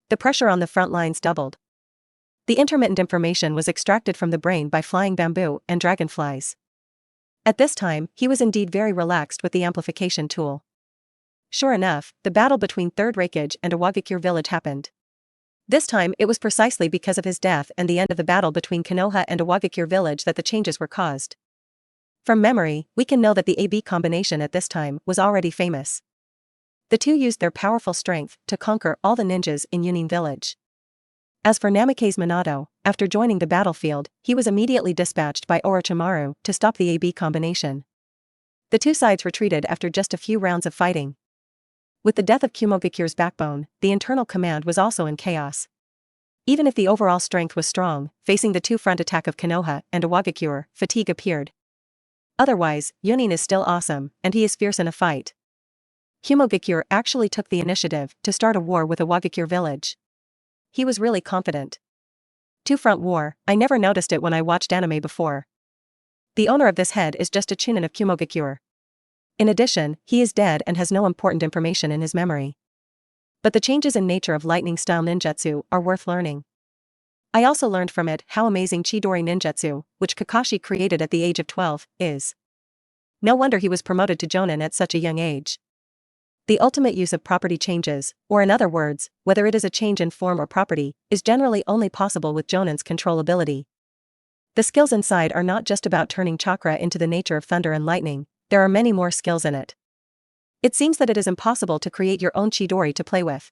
The pressure on the front lines doubled. The intermittent information was extracted from the brain by Flying Bamboo and dragonflies. At this time, he was indeed very relaxed with the amplification tool. Sure enough, the battle between 3rd Reikage and Awagakure village happened. This time it was precisely because of his death and the end of the battle between Konoha and Awagakure village that the changes were caused. From memory, we can know that the AB combination at this time was already famous. The two used their powerful strength to conquer all the ninjas in Yunin village. As for Namake's Minato, after joining the battlefield, he was immediately dispatched by Orochimaru to stop the AB combination. The two sides retreated after just a few rounds of fighting. With the death of Kumogakure's backbone, the internal command was also in chaos. Even if the overall strength was strong, facing the two-front attack of Konoha and Awakens, fatigue appeared. Otherwise, Yunin is still awesome, and he is fierce in a fight. Kumogaku actually took the initiative to start a war with Awakens village. He was really confident. Two-front war, I never noticed it when I watched anime before. The owner of this head is just a chunin of Kumogaku. In addition, he is dead and has no important information in his memory. But the changes in nature of lightning-style ninjutsu are worth learning. I also learned from it how amazing Chidori ninjutsu, which Kakashi created at the age of 12, is. No wonder he was promoted to Jonin at such a young age. The ultimate use of property changes, or in other words, whether it is a change in form or property, is generally only possible with Jonin's control ability. The skills inside are not just about turning chakra into the nature of thunder and lightning, there are many more skills in it. It seems that it is impossible to create your own Chidori to play with.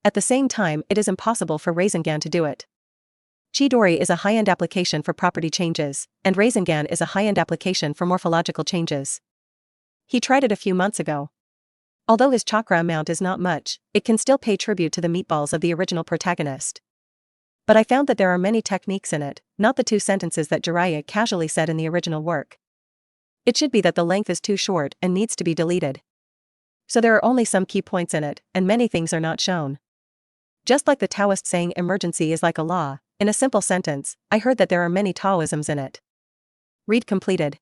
At the same time, it is impossible for Rasengan to do it. Chidori is a high-end application for property changes, and Rasengan is a high-end application for morphological changes. He tried it a few months ago. Although his chakra amount is not much, it can still pay tribute to the meatballs of the original protagonist. But I found that there are many techniques in it, not the two sentences that Jiraiya casually said in the original work. It should be that the length is too short and needs to be deleted. So there are only some key points in it, and many things are not shown. Just like the Taoist saying emergency is like a law, in a simple sentence, I heard that there are many Taoisms in it. Read completed.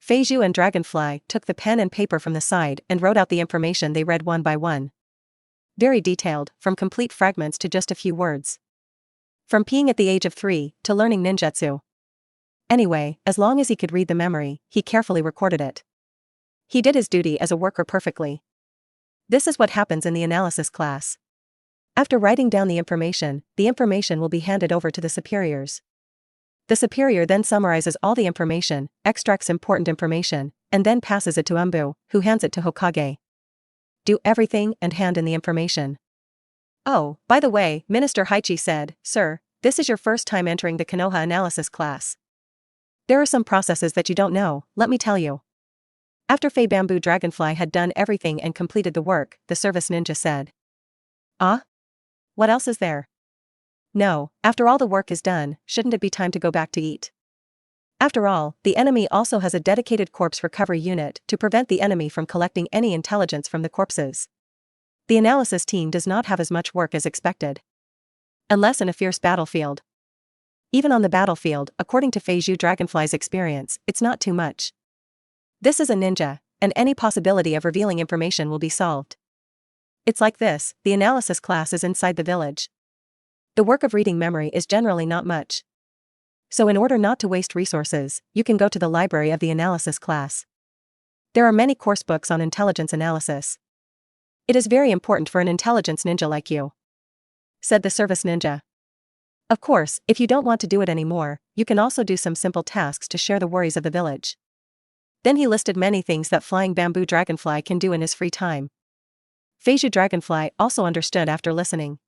Feiju and Dragonfly took the pen and paper from the side and wrote out the information they read one by one. Very detailed, from complete fragments to just a few words. From peeing at the age of 3 to learning ninjutsu. Anyway, as long as he could read the memory, he carefully recorded it. He did his duty as a worker perfectly. This is what happens in the analysis class. After writing down the information will be handed over to the superiors. The superior then summarizes all the information, extracts important information, and then passes it to Umbu, who hands it to Hokage. Do everything and hand in the information. Oh, by the way, Minister Haiichi said, "Sir, this is your first time entering the Konoha analysis class. There are some processes that you don't know, let me tell you." After Fei Bamboo Dragonfly had done everything and completed the work, the service ninja said. "Ah? What else is there?" "No, after all the work is done, shouldn't it be time to go back to eat?" After all, the enemy also has a dedicated corpse recovery unit to prevent the enemy from collecting any intelligence from the corpses. The analysis team does not have as much work as expected. Unless in a fierce battlefield. Even on the battlefield, according to Feiju Dragonfly's experience, it's not too much. This is a ninja, and any possibility of revealing information will be solved. It's like this, the analysis class is inside the village. The work of reading memory is generally not much. So in order not to waste resources, you can go to the library of the analysis class. There are many course books on intelligence analysis. It is very important for an intelligence ninja like you," said the service ninja. "Of course, if you don't want to do it anymore, you can also do some simple tasks to share the worries of the village." Then he listed many things that Flying Bamboo Dragonfly can do in his free time. Feiju Dragonfly also understood after listening.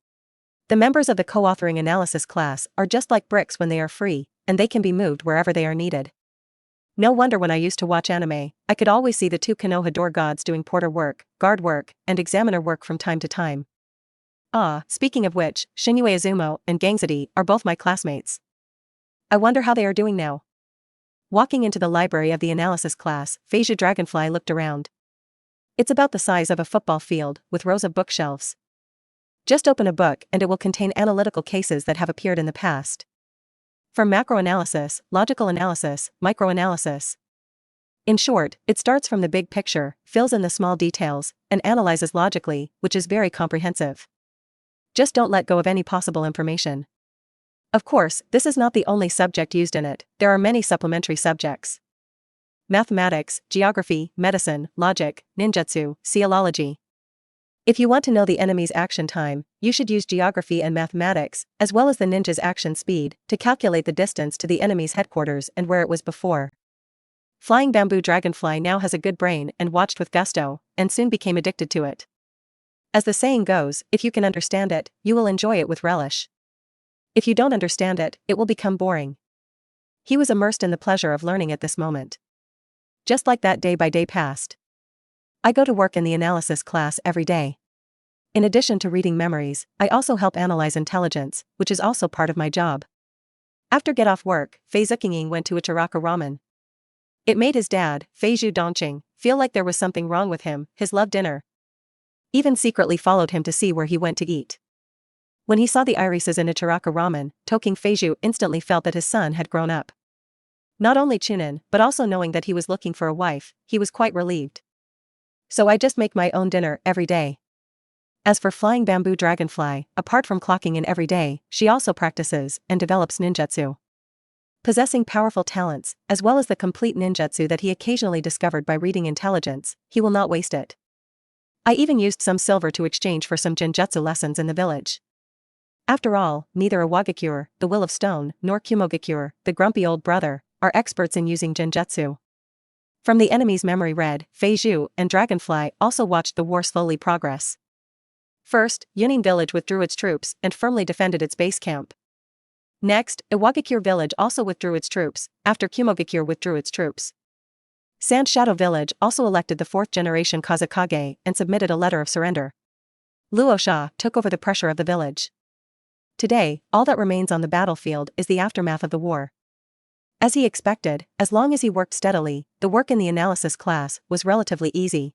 The members of the co-authoring analysis class are just like bricks when they are free, and they can be moved wherever they are needed. No wonder when I used to watch anime, I could always see the two Konoha door gods doing porter work, guard work, and examiner work from time to time. Ah, speaking of which, Shinue Izumo and Gangzadi are both my classmates. I wonder how they are doing now. Walking into the library of the analysis class, Feiju Dragonfly looked around. It's about the size of a football field, with rows of bookshelves. Just open a book and it will contain analytical cases that have appeared in the past. From macroanalysis, logical analysis, microanalysis. In short, it starts from the big picture, fills in the small details, and analyzes logically, which is very comprehensive. Just don't let go of any possible information. Of course, this is not the only subject used in it, there are many supplementary subjects. Mathematics, geography, medicine, logic, ninjutsu, seolology. If you want to know the enemy's action time, you should use geography and mathematics, as well as the ninja's action speed, to calculate the distance to the enemy's headquarters and where it was before. Flying bamboo dragonfly now has a good brain and watched with gusto, and soon became addicted to it. As the saying goes, if you can understand it, you will enjoy it with relish. If you don't understand it, it will become boring. He was immersed in the pleasure of learning at this moment. Just like that, day by day passed. I go to work in the analysis class every day. In addition to reading memories, I also help analyze intelligence, which is also part of my job. After get off work, Fei Zukinging went to Ichiraka Ramen. It made his dad, Fei Zhu Dongqing, feel like there was something wrong with him, his love dinner. Even secretly followed him to see where he went to eat. When he saw the irises in Ichiraka Ramen, Toking Fei Zhu instantly felt that his son had grown up. Not only chunin, but also knowing that he was looking for a wife, he was quite relieved. So I just make my own dinner every day. As for Flying Bamboo Dragonfly, apart from clocking in every day, she also practices and develops ninjutsu. Possessing powerful talents, as well as the complete ninjutsu that he occasionally discovered by reading intelligence, he will not waste it. I even used some silver to exchange for some genjutsu lessons in the village. After all, neither Awakens, the Will of Stone, nor Kumogakure, the grumpy old brother, are experts in using genjutsu. From the enemy's memory read, Fei Zhu and Dragonfly also watched the war slowly progress. First, Yunin village withdrew its troops and firmly defended its base camp. Next, Iwagakure village also withdrew its troops, after Kumogakure withdrew its troops. Sand Shadow village also elected the 4th generation Kazekage and submitted a letter of surrender. Luosha took over the pressure of the village. Today, all that remains on the battlefield is the aftermath of the war. As he expected, as long as he worked steadily, the work in the analysis class was relatively easy.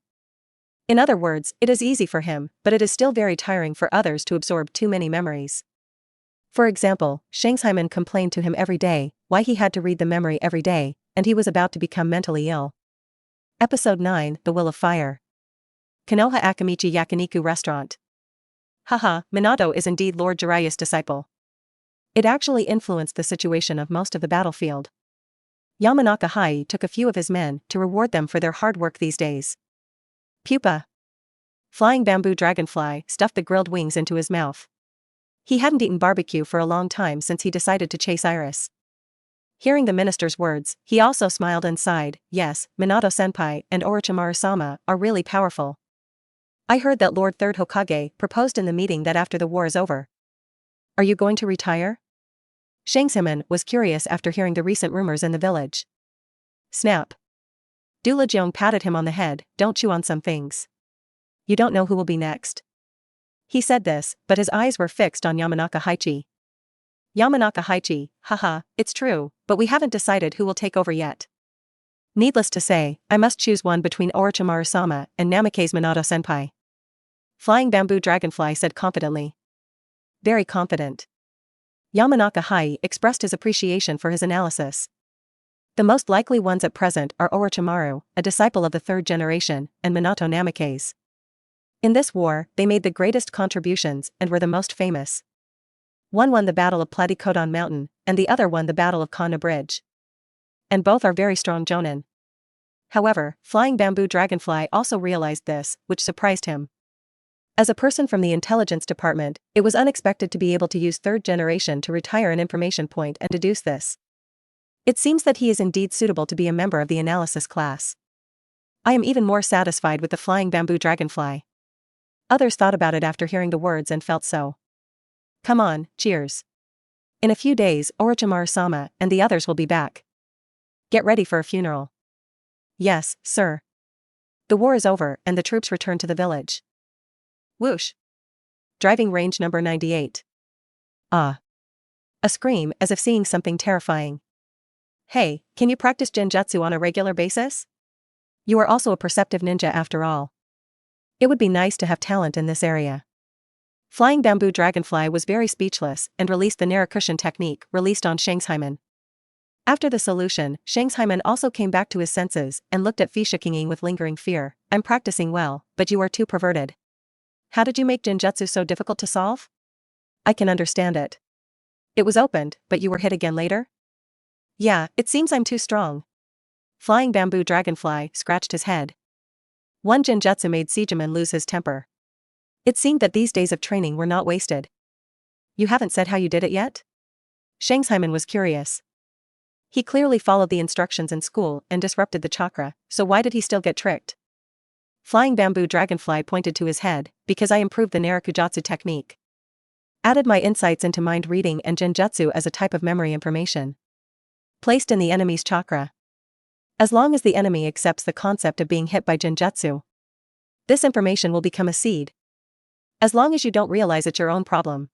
In other words, it is easy for him, but it is still very tiring for others to absorb too many memories. For example, Shangshaiman complained to him every day why he had to read the memory every day, and he was about to become mentally ill. Episode 9, The Will of Fire. Konoha Akamichi Yakiniku Restaurant. Haha, Minato is indeed Lord Jiraiya's disciple. It actually influenced the situation of most of the battlefield. Yamanaka Haiichi took a few of his men to reward them for their hard work these days. Pupa. Flying Bamboo Dragonfly stuffed the grilled wings into his mouth. He hadn't eaten barbecue for a long time since he decided to chase Iris. Hearing the minister's words, he also smiled and sighed. Yes, Minato-senpai and Orochimaru-sama are really powerful. I heard that Lord 3rd Hokage proposed in the meeting that after the war is over. Are you going to retire? Shangshaiman was curious after hearing the recent rumors in the village. Snap. Dulajeong patted him on the head. Don't chew on some things. You don't know who will be next. He said this, but his eyes were fixed on Yamanaka Haiichi. Yamanaka Haiichi, haha, it's true, but we haven't decided who will take over yet. Needless to say, I must choose one between Orochimaru-sama and Namake's Minato-senpai. Flying Bamboo Dragonfly said confidently. Very confident. Yamanaka Haiichi expressed his appreciation for his analysis. The most likely ones at present are Orochimaru, a disciple of the 3rd generation, and Minato Namake's. In this war, they made the greatest contributions and were the most famous. One won the Battle of Platikodon Mountain, and the other won the Battle of Kanna Bridge. And both are very strong jonin. However, Flying Bamboo Dragonfly also realized this, which surprised him. As a person from the intelligence department, it was unexpected to be able to use 3rd generation to retire an information point and deduce this. It seems that he is indeed suitable to be a member of the analysis class. I am even more satisfied with the Flying Bamboo Dragonfly. Others thought about it after hearing the words and felt so. Come on, cheers. In a few days, Orochimaru-sama and the others will be back. Get ready for a funeral. Yes, sir. The war is over and the troops return to the village. Whoosh. Driving range number 98. Ah. A scream as if seeing something terrifying. Hey, can you practice genjutsu on a regular basis? You are also a perceptive ninja after all. It would be nice to have talent in this area. Flying Bamboo Dragonfly was very speechless and released the Narakushin technique released on Shangshaiman. After the solution, Shangshaiman also came back to his senses and looked at Fishikinging with lingering fear. I'm practicing well, but you are too perverted. How did you make genjutsu so difficult to solve? I can understand it. It was opened, but you were hit again later? Yeah, it seems I'm too strong. Flying Bamboo Dragonfly scratched his head. One genjutsu made Seijiman lose his temper. It seemed that these days of training were not wasted. You haven't said how you did it yet? Shangshaiman was curious. He clearly followed the instructions in school and disrupted the chakra, so why did he still get tricked? Flying bamboo dragonfly pointed to his head, because I improved the Narakujutsu technique. Added my insights into mind reading and Genjutsu as a type of memory information. Placed in the enemy's chakra. As long as the enemy accepts the concept of being hit by Genjutsu, this information will become a seed. As long as you don't realize it's your own problem,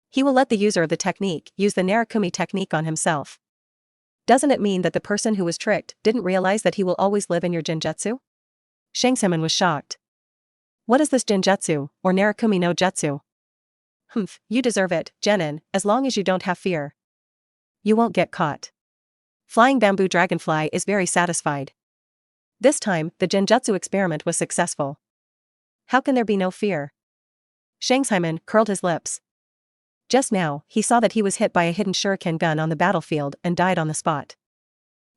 he will let the user of the technique use the Narakumi technique on himself. Doesn't it mean that the person who was tricked didn't realize that he will always live in your Genjutsu? Shangsaman was shocked. What is this Genjutsu, or Narakumi no Jutsu? Humph, you deserve it, Genin, as long as you don't have fear. You won't get caught. Flying bamboo dragonfly is very satisfied. This time, the Genjutsu experiment was successful. How can there be no fear? Shangsaman curled his lips. Just now, he saw that he was hit by a hidden shuriken gun on the battlefield and died on the spot.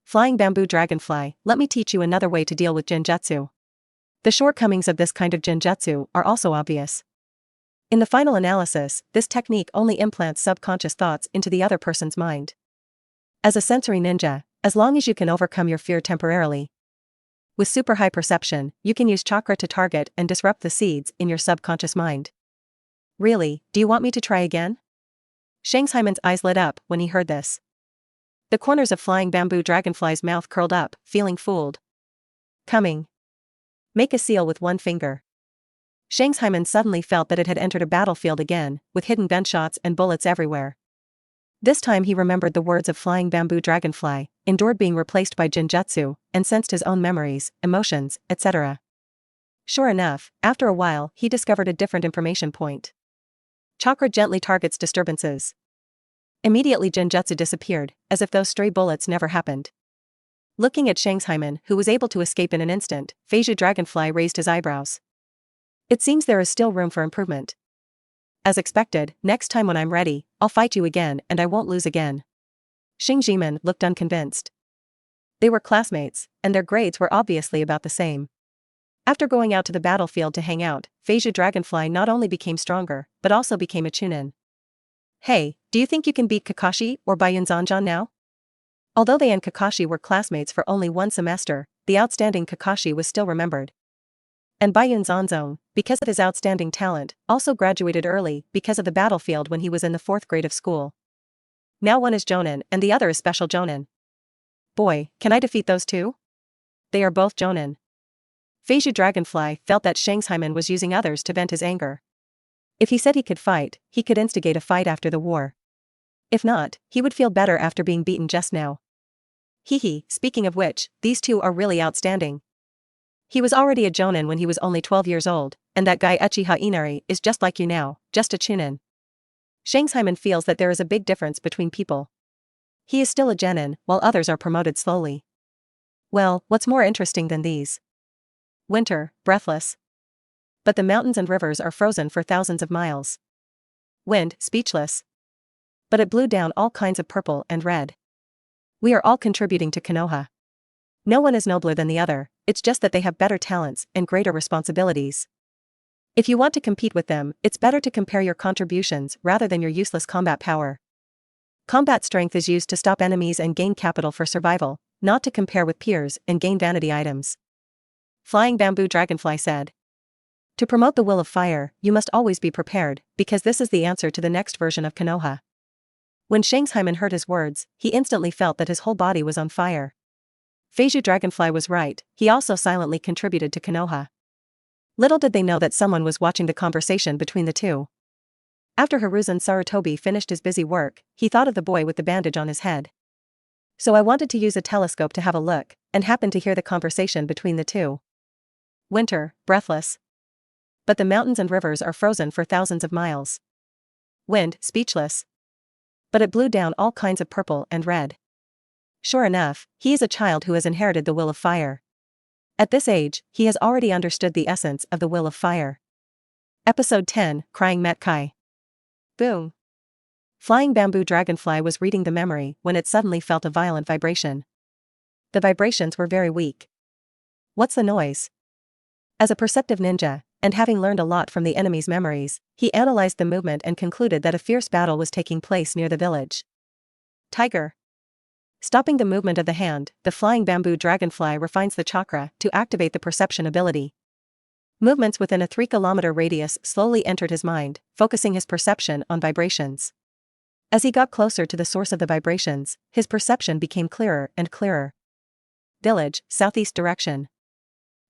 Flying bamboo dragonfly, let me teach you another way to deal with Genjutsu. The shortcomings of this kind of Genjutsu are also obvious. In the final analysis, this technique only implants subconscious thoughts into the other person's mind. As a sensory ninja, as long as you can overcome your fear temporarily, with super high perception, you can use chakra to target and disrupt the seeds in your subconscious mind. Really, do you want me to try again? Shangshaiman's eyes lit up when he heard this. The corners of flying bamboo dragonfly's mouth curled up, feeling fooled. Coming. Make a seal with one finger. Shangshaiman suddenly felt that it had entered a battlefield again, with hidden gunshots and bullets everywhere. This time he remembered the words of flying bamboo dragonfly, endured being replaced by Genjutsu, and sensed his own memories, emotions, etc. Sure enough, after a while he discovered a different information point. Chakra gently targets disturbances. Immediately Genjutsu disappeared, as if those stray bullets never happened. Looking at Shangshaiman, who was able to escape in an instant, Feiju Dragonfly raised his eyebrows. It seems there is still room for improvement. As expected, next time when I'm ready, I'll fight you again and I won't lose again. Xingjiman looked unconvinced. They were classmates, and their grades were obviously about the same. After going out to the battlefield to hang out, Feiju Dragonfly not only became stronger, but also became a chunin. Hey, do you think you can beat Kakashi or Bayun Zanjan now? Although they and Kakashi were classmates for only one semester, the outstanding Kakashi was still remembered. And Bayun Zanzong, because of his outstanding talent, also graduated early because of the battlefield when he was in the 4th grade of school. Now one is Jonin and the other is Special Jonin. Boy, can I defeat those two? They are both Jonin. Feiju Dragonfly felt that Shangshaiman was using others to vent his anger. If he said he could fight, he could instigate a fight after the war. If not, he would feel better after being beaten just now. Hehe, speaking of which, these two are really outstanding. He was already a Jonin when he was only 12 years old, and that guy Uchiha Inari is just like you now, just a chunin. Shangshaiman feels that there is a big difference between people. He is still a genin, while others are promoted slowly. Well, what's more interesting than these? Winter, breathless. But the mountains and rivers are frozen for thousands of miles. Wind, speechless. But it blew down all kinds of purple and red. We are all contributing to Konoha. No one is nobler than the other, it's just that they have better talents and greater responsibilities. If you want to compete with them, it's better to compare your contributions rather than your useless combat power. Combat strength is used to stop enemies and gain capital for survival, not to compare with peers and gain vanity items. Flying Bamboo Dragonfly said. To promote the will of fire, you must always be prepared, because this is the answer to the next version of Konoha. When Shangshaiman heard his words, he instantly felt that his whole body was on fire. Feiju Dragonfly was right, he also silently contributed to Konoha. Little did they know that someone was watching the conversation between the two. After Hiruzen Sarutobi finished his busy work, he thought of the boy with the bandage on his head. So I wanted to use a telescope to have a look, and happened to hear the conversation between the two. Winter, breathless. But the mountains and rivers are frozen for thousands of miles. Wind, speechless. But it blew down all kinds of purple and red. Sure enough, he is a child who has inherited the will of fire. At this age, he has already understood the essence of the will of fire. Episode 10, Crying Metkai. Boom. Flying Bamboo Dragonfly was reading the memory when it suddenly felt a violent vibration. The vibrations were very weak. What's the noise? As a perceptive ninja, and having learned a lot from the enemy's memories, he analyzed the movement and concluded that a fierce battle was taking place near the village. Tiger. Stopping the movement of the hand, the flying bamboo dragonfly refines the chakra to activate the perception ability. Movements within a 3-kilometer radius slowly entered his mind, focusing his perception on vibrations. As he got closer to the source of the vibrations, his perception became clearer and clearer. Village, southeast direction.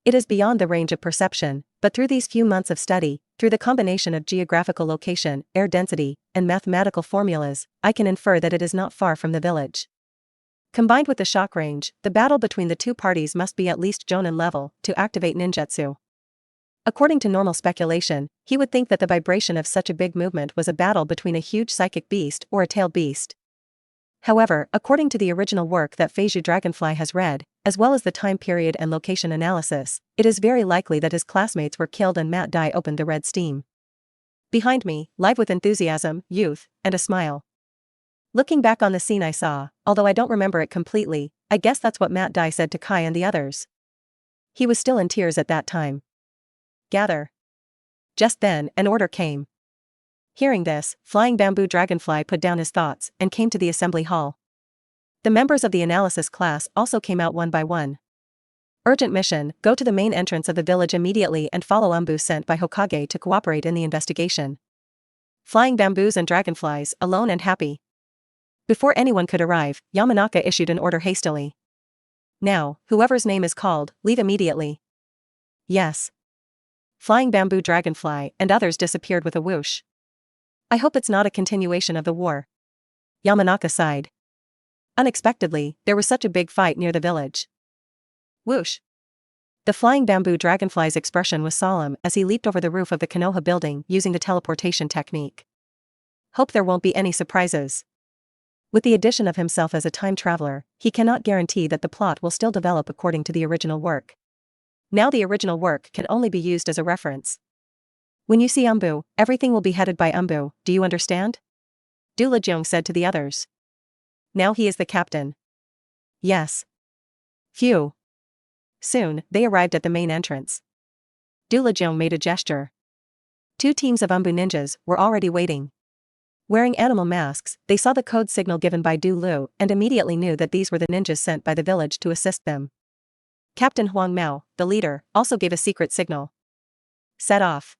It is beyond the range of perception, but through these few months of study, through the combination of geographical location, air density, and mathematical formulas, I can infer that it is not far from the village. Combined with the shock range, the battle between the two parties must be at least Jonin level to activate ninjutsu. According to normal speculation, he would think that the vibration of such a big movement was a battle between a huge psychic beast or a tailed beast. However, according to the original work that Feiju Dragonfly has read, as well as the time period and location analysis, it is very likely that his classmates were killed and Matt Dai opened the red steam. Behind me, live with enthusiasm, youth, and a smile. Looking back on the scene I saw, although I don't remember it completely, I guess that's what Matt Dai said to Kai and the others. He was still in tears at that time. Gather. Just then, an order came. Hearing this, Flying Bamboo Dragonfly put down his thoughts and came to the assembly hall. The members of the analysis class also came out one by one. Urgent mission, go to the main entrance of the village immediately and follow Umbu sent by Hokage to cooperate in the investigation. Flying bamboos and dragonflies, alone and happy. Before anyone could arrive, Yamanaka issued an order hastily. Now, whoever's name is called, leave immediately. Yes. Flying bamboo dragonfly and others disappeared with a whoosh. I hope it's not a continuation of the war. Yamanaka sighed. Unexpectedly, there was such a big fight near the village. Whoosh. The flying bamboo dragonfly's expression was solemn as he leaped over the roof of the Konoha building using the teleportation technique. Hope there won't be any surprises. With the addition of himself as a time traveler, he cannot guarantee that the plot will still develop according to the original work. Now the original work can only be used as a reference. When you see Umbu, everything will be headed by Umbu, do you understand? Du Lejong said to the others. Now he is the captain. Yes. Phew. Soon, they arrived at the main entrance. Du Lejong made a gesture. 2 teams of Umbu ninjas were already waiting. Wearing animal masks, they saw the code signal given by Du Lu and immediately knew that these were the ninjas sent by the village to assist them. Captain Huang Mao, the leader, also gave a secret signal. Set off.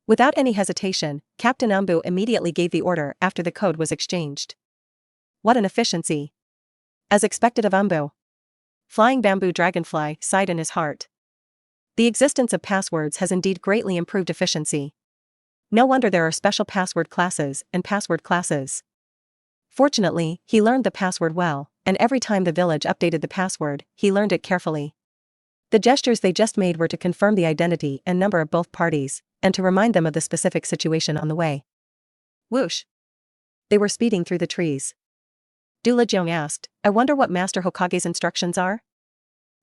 Without any hesitation, Captain Umbu immediately gave the order after the code was exchanged. What an efficiency. As expected of Umbu. Flying Bamboo Dragonfly sighed in his heart. The existence of passwords has indeed greatly improved efficiency. No wonder there are special password classes and password classes. Fortunately, he learned the password well, and every time the village updated the password, he learned it carefully. The gestures they just made were to confirm the identity and number of both parties, and to remind them of the specific situation on the way. Whoosh! They were speeding through the trees. Du Lejong asked, I wonder what Master Hokage's instructions are?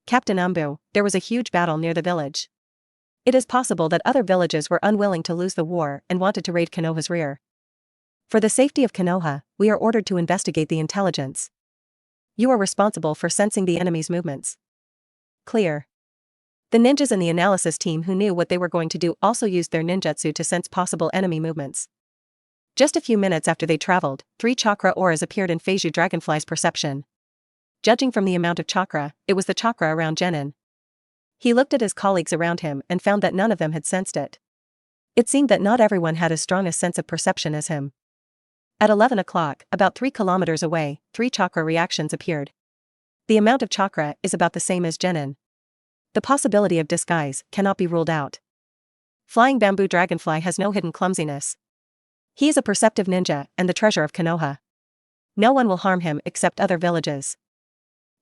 Captain Umbu, there was a huge battle near the village. It is possible that other villages were unwilling to lose the war and wanted to raid Konoha's rear. For the safety of Konoha, we are ordered to investigate the intelligence. You are responsible for sensing the enemy's movements. Clear. The ninjas in the analysis team who knew what they were going to do also used their ninjutsu to sense possible enemy movements. Just a few minutes after they traveled, 3 chakra auras appeared in Feiju Dragonfly's perception. Judging from the amount of chakra, it was the chakra around Genin. He looked at his colleagues around him and found that none of them had sensed it. It seemed that not everyone had as strong a sense of perception as him. At 11 o'clock, about 3 kilometers away, 3 chakra reactions appeared. The amount of chakra is about the same as Genin. The possibility of disguise cannot be ruled out. Flying Bamboo Dragonfly has no hidden clumsiness. He is a perceptive ninja and the treasure of Konoha. No one will harm him except other villages.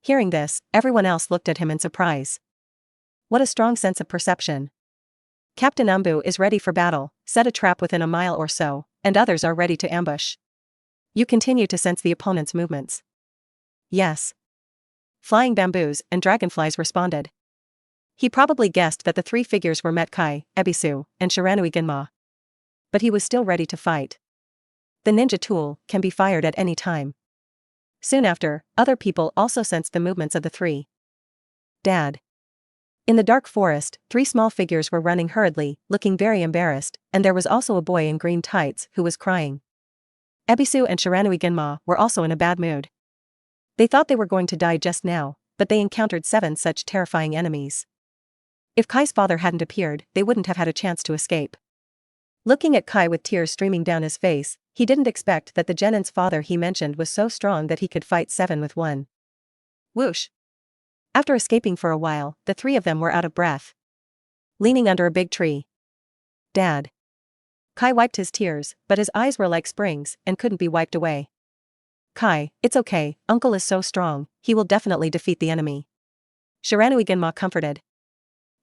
Hearing this, everyone else looked at him in surprise. What a strong sense of perception. Captain Umbu is ready for battle, set a trap within a mile or so, and others are ready to ambush. You continue to sense the opponent's movements. Yes. Flying bamboos and dragonflies responded. He probably guessed that the 3 figures were Metkai, Ebisu, and Shiranui Ginma. But he was still ready to fight. The ninja tool can be fired at any time. Soon after, other people also sensed the movements of the 3. Dad. In the dark forest, 3 small figures were running hurriedly, looking very embarrassed, and there was also a boy in green tights who was crying. Ebisu and Shiranui Ginma were also in a bad mood. They thought they were going to die just now, but they encountered 7 such terrifying enemies. If Kai's father hadn't appeared, they wouldn't have had a chance to escape. Looking at Kai with tears streaming down his face, he didn't expect that the genin's father he mentioned was so strong that he could fight 7 with 1. Whoosh! After escaping for a while, the 3 of them were out of breath. Leaning under a big tree. Dad. Kai wiped his tears, but his eyes were like springs and couldn't be wiped away. Kai, it's okay, Uncle is so strong, he will definitely defeat the enemy. Shiranui Genma comforted.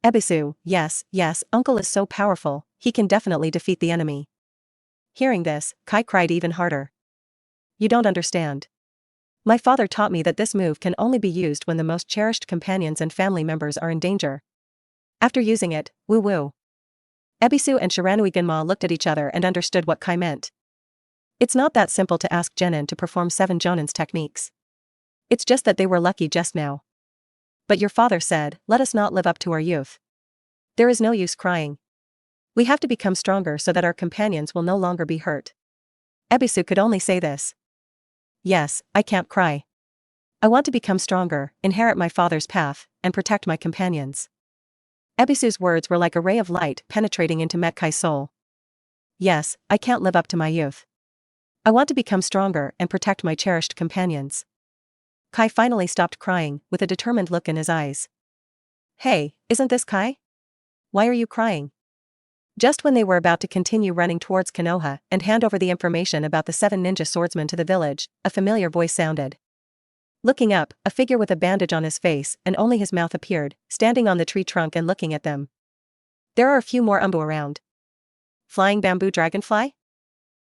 Ebisu, yes, Uncle is so powerful, he can definitely defeat the enemy. Hearing this, Kai cried even harder. You don't understand. My father taught me that this move can only be used when the most cherished companions and family members are in danger. After using it, woo-woo. Ebisu and Shiranui Genma looked at each other and understood what Kai meant. It's not that simple to ask genin to perform 7 jonin's techniques. It's just that they were lucky just now. But your father said, let us not live up to our youth. There is no use crying. We have to become stronger so that our companions will no longer be hurt. Ebisu could only say this. Yes, I can't cry. I want to become stronger, inherit my father's path, and protect my companions. Ebisu's words were like a ray of light penetrating into Kai's soul. Yes, I can't live up to my youth. I want to become stronger and protect my cherished companions. Kai finally stopped crying, with a determined look in his eyes. Hey, isn't this Kai? Why are you crying? Just when they were about to continue running towards Konoha and hand over the information about the 7 ninja swordsmen to the village, a familiar voice sounded. Looking up, a figure with a bandage on his face and only his mouth appeared, standing on the tree trunk and looking at them. There are a few more umbu around. Flying bamboo dragonfly?